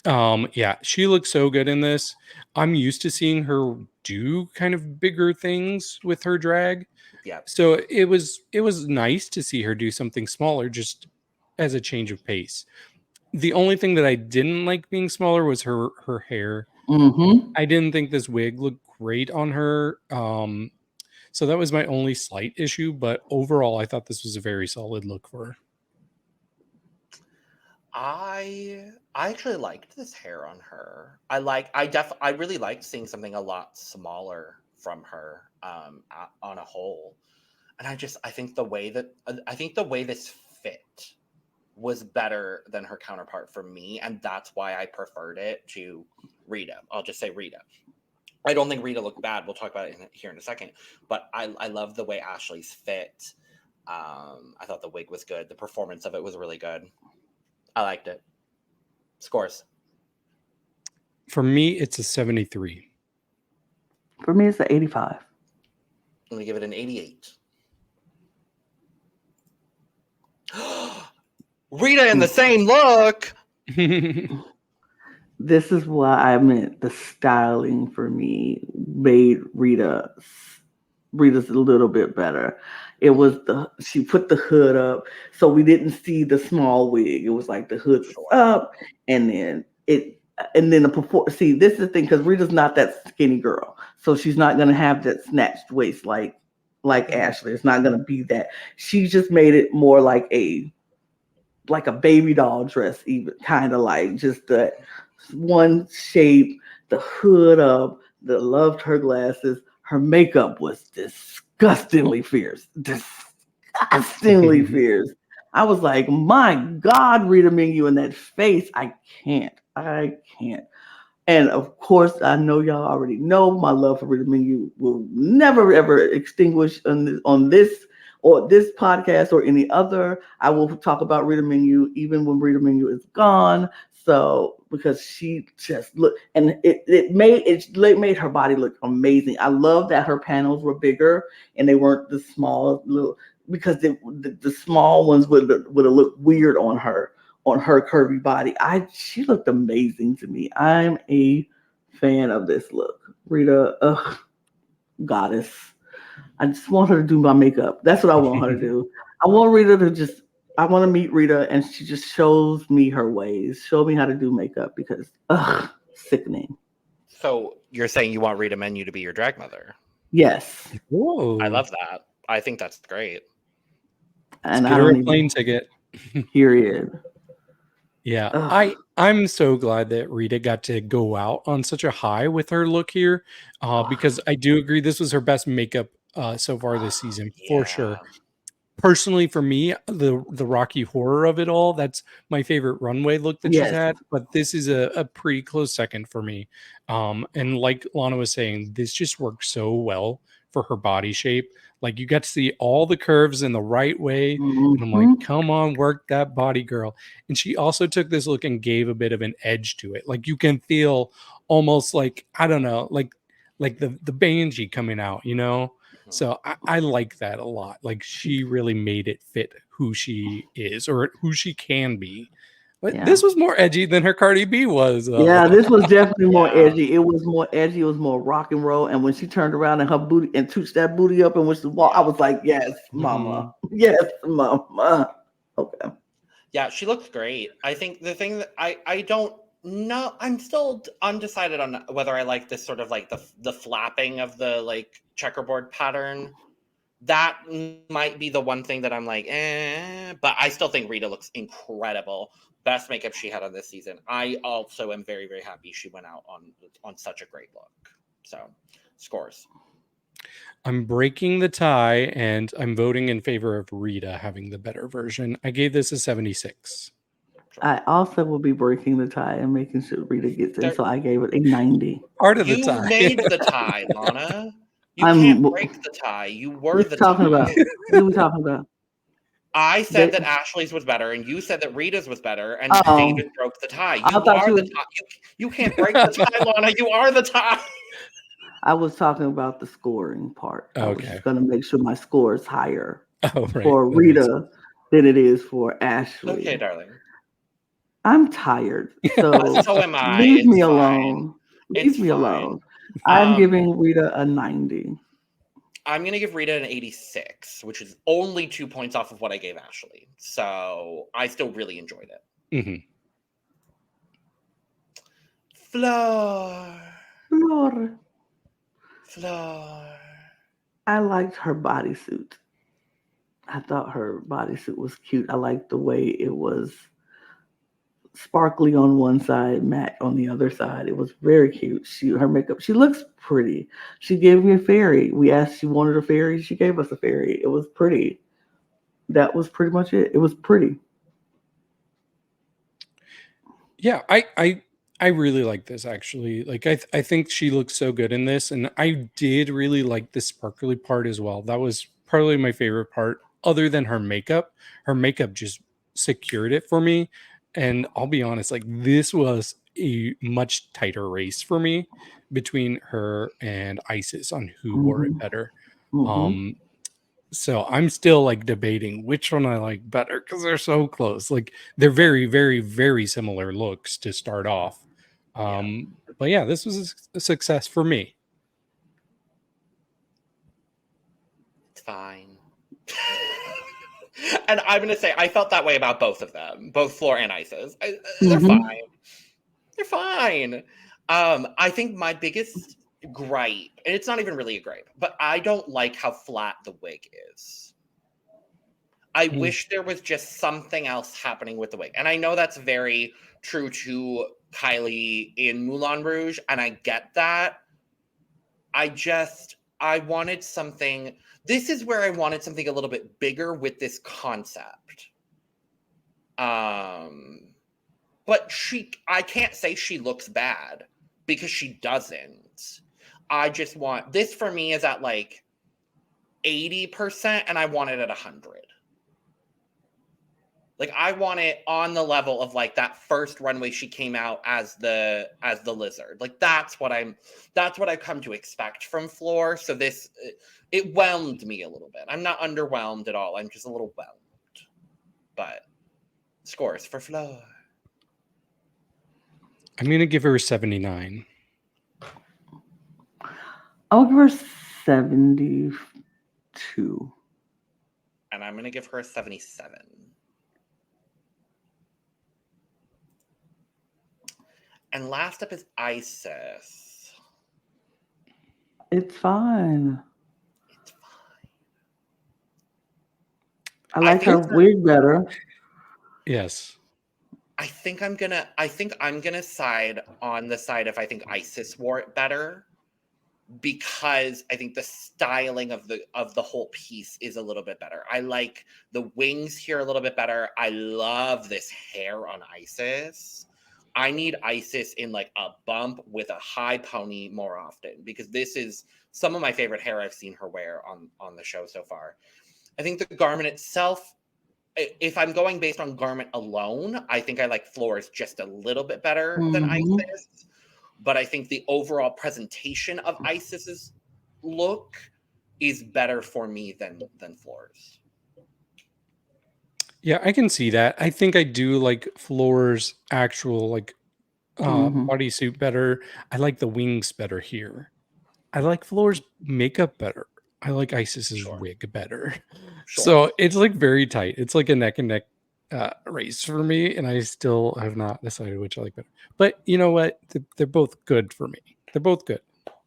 Yeah, she looks so good in this. I'm used to seeing her do kind of bigger things with her drag. Yeah. So it was nice to see her do something smaller just as a change of pace. The only thing that I didn't like being smaller was her hair. Mm-hmm. I didn't think this wig looked great on her. So that was my only slight issue, but overall I thought this was a very solid look for her. I actually liked this hair on her. I really liked seeing something a lot smaller from her on a whole. And I think the way this fit was better than her counterpart for me, and that's why I preferred it to Rita. I'll just say Rita. I don't think Rita looked bad. We'll talk about it here in a second. But I love the way Ashley's fit. I thought the wig was good. The performance of it was really good. I liked it. Scores. For me, it's a 73. For me, it's an 85. Let me give it an 88. Rita in the same look. This is why I meant the styling for me made Rita's a little bit better. It was she put the hood up, so we didn't see the small wig. It was like the hood was up, and then see, this is the thing, because Rita's not that skinny girl, so she's not gonna have that snatched waist like Ashley. It's not gonna be that. She just made it more like a baby doll dress, even kind of like just the one shape, the hood up, loved her glasses. Her makeup was disgustingly fierce. Disgustingly fierce. I was like, my God, Rita Menu in that face. I can't. And of course, I know y'all already know my love for Rita Menu will never ever extinguish on this or this podcast or any other. I will talk about Rita Menu even when Rita Menu is gone. So because she just looked, and it made her body look amazing. I love that her panels were bigger and they weren't the small little, because the small ones would have looked weird on her curvy body. She looked amazing to me. I'm a fan of this look. Rita, goddess. I just want her to do my makeup. That's what I want her to do. I want to meet Rita, and she just shows me her ways. Show me how to do makeup, because sickening. So you're saying you want Rita Menu to be your drag mother? Yes. Whoa. I love that. I think that's great. And get her a plane ticket. Period. Yeah, I'm so glad that Rita got to go out on such a high with her look here, because I do agree this was her best makeup so far this season, for sure. Personally, for me, the Rocky Horror of it all, that's my favorite runway look that she's had, but this is a pretty close second for me. And like Lana was saying, this just works so well for her body shape. Like, you got to see all the curves in the right way. And I'm like, come on, work that body, girl. And she also took this look and gave a bit of an edge to it. Like, you can feel almost like, I don't know, like the Banshee coming out, you know? So I like that a lot. Like she really made it fit who she is or who she can be. But Yeah. this was more edgy than her Cardi B was. Yeah, this was definitely more Yeah. edgy. It was more edgy. It was more rock and roll. And when she turned around and her booty and tooched that booty up and went to the wall, I was like, yes, mama. Yes, mama. Okay. Yeah, she looks great. I think the thing that I don't know, I'm still undecided on whether I like this sort of like the flapping of the like checkerboard pattern. That might be the one thing that I'm like, but I still think Rita looks incredible. Best makeup she had on this season. I also am very, very happy she went out on such a great look. So, scores. I'm breaking the tie and I'm voting in favor of Rita having the better version. I gave this a 76. I also will be breaking the tie and making sure Rita gets in. So I gave it a 90. Part of the You tie. made the tie, Lana. You I'm- can't break the tie. You were What the you talking tie. about? What are we talking about? I said They- that Ashley's was better, and you said that Rita's was better, and Oh. David broke the tie. I You thought are you the was- tie. You can't break the tie, Lana. You are the tie. I was talking about the scoring part. I was Okay. just going to make sure my score is higher Oh, right. for That makes Rita than it is for Ashley. Okay, darling. I'm tired. So So am I. leave It's me fine. alone. Leave It's me fine. alone. I'm Um, giving Rita a 90. I'm going to give Rita an 86, which is only 2 points off of what I gave Ashley. So I still really enjoyed it. Mhm. Flor. Flor. Flor. I liked her bodysuit. I thought her bodysuit was cute. I liked the way it was sparkly on one side, matte on the other side. It was very cute. Her makeup, she looks pretty. She gave me a fairy. We asked she wanted a fairy. She gave us a fairy. It was pretty. That was pretty much it. It was pretty. Yeah, I really like this actually. Like I think she looks so good in this, and I did really like the sparkly part as well. That was probably my favorite part, other than her makeup. Her makeup just secured it for me. And I'll be honest, like this was a much tighter race for me between her and Isis on who wore it better. Mhm. So I'm still like debating which one I like better because they're so close. Like they're very, very, very similar looks to start off. But yeah, this was a success for me. It's fine. And I'm going to say, I felt that way about both of them, both Flor and Isis. They're Mhm. fine. They're fine. I think my biggest gripe, and it's not even really a gripe, but I don't like how flat the wig is. I wish there was just something else happening with the wig. And I know that's very true to Kylie in Moulin Rouge, and I get that. I wanted something. This is where I wanted something a little bit bigger with this concept. But I can't say she looks bad because she doesn't. I just want this for me is at like 80%, and I want it at 100. Like I want it on the level of like that first runway she came out as the lizard. Like that's what I've come to expect from Flor. So this it whelmed me a little bit. I'm not underwhelmed at all. I'm just a little whelmed. But scores for Flor. I'm gonna give her a 79. I'll give her 72. And I'm gonna give her a 77. And last up is Isis. It's fine. It's fine. I like her wig better. Yes. I think I'm gonna side on the side of I think Isis wore it better because I think the styling of the whole piece is a little bit better. I like the wings here a little bit better. I love this hair on Isis. I need Isis in like a bump with a high pony more often because this is some of my favorite hair I've seen her wear on the show so far. I think the garment itself, if I'm going based on garment alone, I think I like Flor's just a little bit better than Isis. But I think the overall presentation of Isis's look is better for me than Flor's. Yeah, I can see that. I think I do like Flor's actual like bodysuit better. I like the wings better here. I like Flor's makeup better. I like Isis's wig better. Sure. So it's like very tight. It's like a neck and neck race for me, and I still have not decided which I like better. But you know what? They're both good for me. They're both good.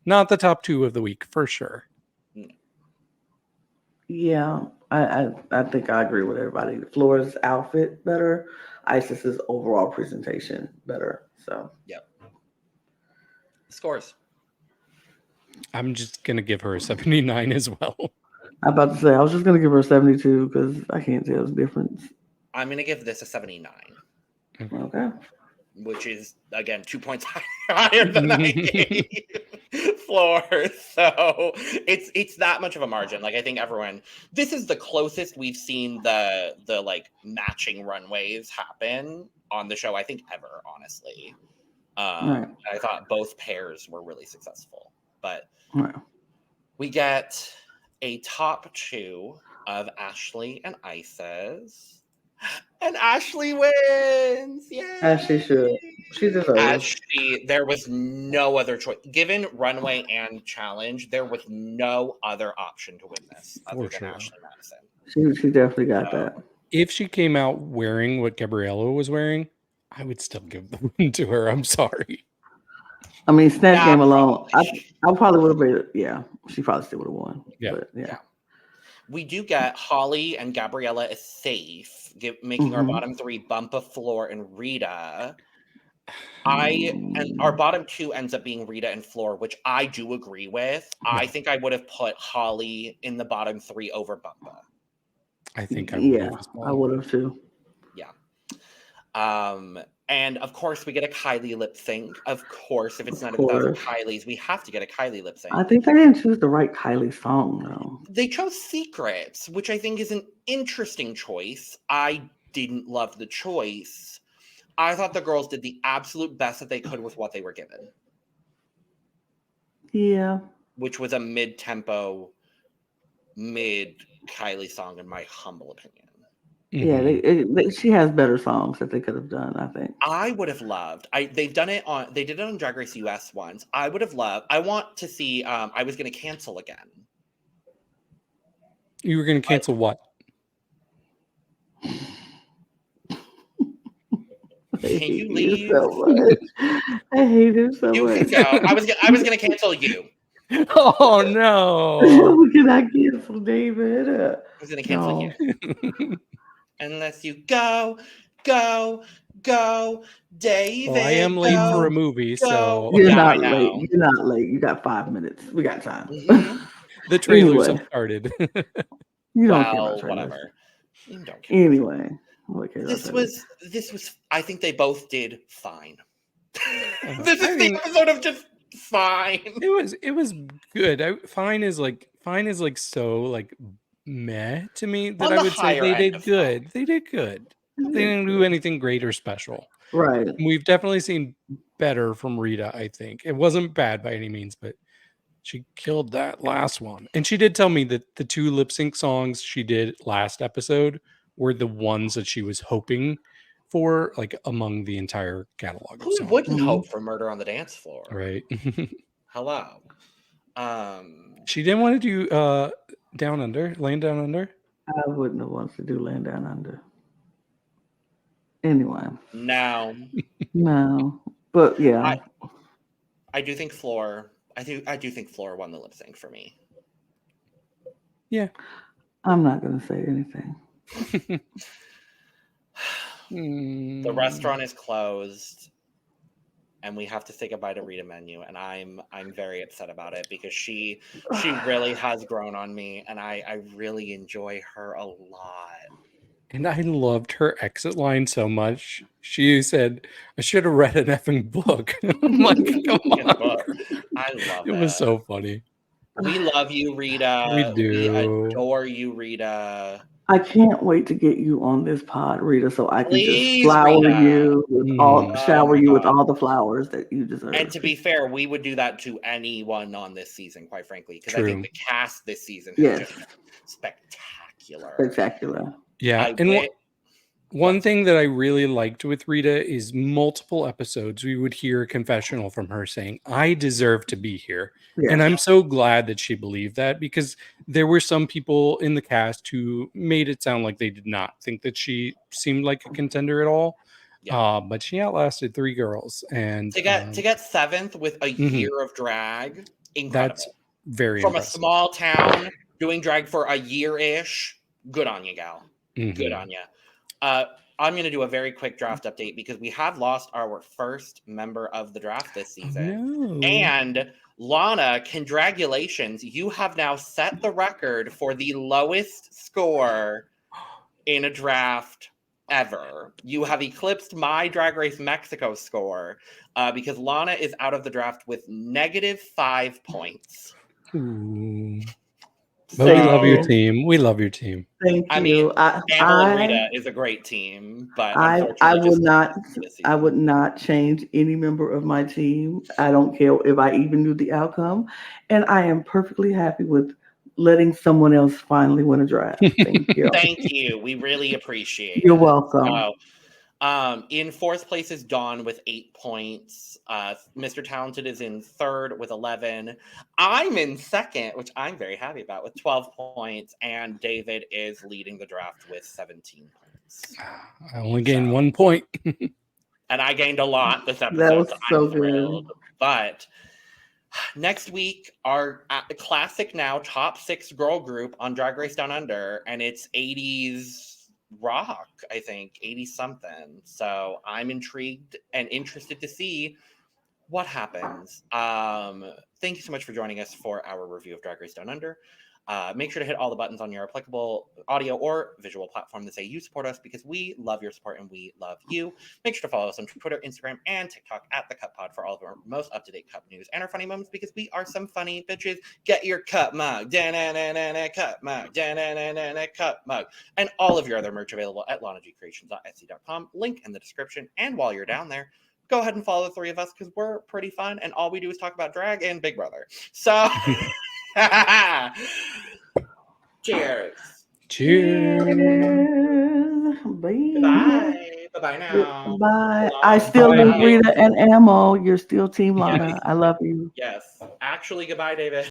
Not the top 2 of the week for sure. Yeah, I think I agree with everybody. Flora's outfit better, Isis's overall presentation better. So yep. Scores. I'm just gonna give her a 79 as well. I'm about to say I was just gonna give her a 72 because I can't tell the difference. I'm gonna give this a 79. Okay. Which is again 2 points higher than I gave Flor. So it's that much of a margin. Like I think everyone, this is the closest we've seen the like matching runways happen on the show, I think ever, honestly. Right. I thought both pairs were really successful. But Right. we get a top 2 of Ashley and Isis. And Ashley wins! Yay! As she should. She deserves. There was no other choice. Given Runway and Challenge, there was no other option to win this other than Ashley Madison. She definitely got that. If she came out wearing what Gabriella was wearing, I would still give the win to her. I'm sorry. I mean, Snatch Game alone, I probably would have made it. Yeah, she probably still would have won. Yeah. But, yeah. We do get Holly and Gabriella is safe, making our bottom 3 Bumpa, Flor, and Rita. And our bottom 2 ends up being Rita and Flor, which I do agree with. I think I would have put Holly in the bottom 3 over Bumpa. I think I would have as well. I would have too. Yeah. And of course, we get a Kylie lip sync. Of course, if it's none of the Kylie's, we have to get a Kylie lip sync. I think they didn't choose the right Kylie song, though. They chose Secrets, which I think is an interesting choice. I didn't love the choice. I thought the girls did the absolute best that they could with what they were given. Yeah. Which was a mid-tempo, mid-Kylie song, in my humble opinion. Yeah, she has better songs that they could have done, I think. I would have loved. They did it on Drag Race US once. I would have loved. I want to see. I was going to cancel again. You were going to cancel what? Can you leave? I hate it so much. You can go. I was going to cancel you. Oh no! We cannot cancel David. I was going to cancel you. Unless you go, David. Well, I am late for a movie, so you're not late. You're not late. You got 5 minutes. We got time. Mm-hmm. The trailers have started. You don't care about trailers. Whatever. You don't care. Anyway, this was. I think they both did fine. This is the episode of just fine. It was good. Fine is like so like meh to me that I would say they did good. They did good. They didn't do anything great or special. Right. We've definitely seen better from Rita, I think. It wasn't bad by any means, but she killed that last one. And she did tell me that the 2 lip sync songs she did last episode were the ones that she was hoping for, like among the entire catalog. Who wouldn't hope for Murder on the Dance Floor? Right. Hello. She didn't want to do Down Under, Land Down Under. I wouldn't have wanted to do Land Down Under. Anyway. No. But yeah. I do think Flor. I do think Flor won the lip sync for me. Yeah. I'm not gonna say anything. The restaurant is closed. And we have to say goodbye to Rita Menu, and I'm very upset about it because she really has grown on me, and I really enjoy her a lot. And I loved her exit line so much. She said, "I should have read an effing book." I'm like, come on. I love it. It was so funny. We love you, Rita. We do. We adore you, Rita. I can't wait to get you on this pod, Rita, so I can just Please, flower Rita. you with all, Mm. shower Oh my you with God. all the flowers that you deserve. And to be fair, we would do that to anyone on this season, quite frankly, because I think True. the cast this season has Yes. just been spectacular. Spectacular. Yeah. I And wi- one thing that I really liked with Rita is multiple episodes we would hear a confessional from her saying, I deserve to be here. Yes. And I'm so glad that she believed that, because there were some people in the cast who made it sound like they did not think that she seemed like a contender at all. Yeah. But she outlasted 3 girls. And to get 7th with a Mhm. year of drag, incredible. that's very From impressive. a small town doing drag for a year-ish. Good on you, gal. Mhm. Good on you. I'm going to do a very quick draft update because we have lost our first member of the draft this season. No. And Lana, congratulations. You have now set the record for the lowest score in a draft ever. You have eclipsed my Drag Race Mexico score because Lana is out of the draft with -5 points. Ooh. But we love your team. We love your team. Thank I you. mean, Amel and Rita is a great team, but I unfortunately, would not. this I season. would not change any member of my team. I don't care if I even knew the outcome, and I am perfectly happy with letting someone else finally win a draft. Thank you. Thank you. We really appreciate You're it. welcome. So, in 4th place is Dawn with 8 points. Mr. Talented is in 3rd with 11. I'm in 2nd, which I'm very happy about, with 12 points. And David is leading the draft with 17 points. I only gained 1 point. And I gained a lot this episode. That was so I'm thrilled. good. But next week, our classic now top 6 girl group on Drag Race Down Under. And it's 80s rock, I think 80 something. So I'm intrigued and interested to see what happens. Thank you so much for joining us for our review of Drag Race Down Under. Make sure to hit all the buttons on your applicable audio or visual platform that say you support us, because we love your support and we love you. Make sure to follow us on Twitter, Instagram, and TikTok at The Cut Pod for all of our most up-to-date cup news and our funny moments, because we are some funny bitches. Get your cup mug, cup mug, cup mug, and all of your other merch available at lanagcreations.etsy.com. Link in the description. And while you're down there, go ahead and follow the 3 of us, because we're pretty fun, and all we do is talk about drag and Big Brother. So, cheers. Cheers. Bye. Bye. Bye now. Bye. I still Bye. love Rita and Ammo. You're still Team Lana. I love you. Yes. Actually, goodbye, David.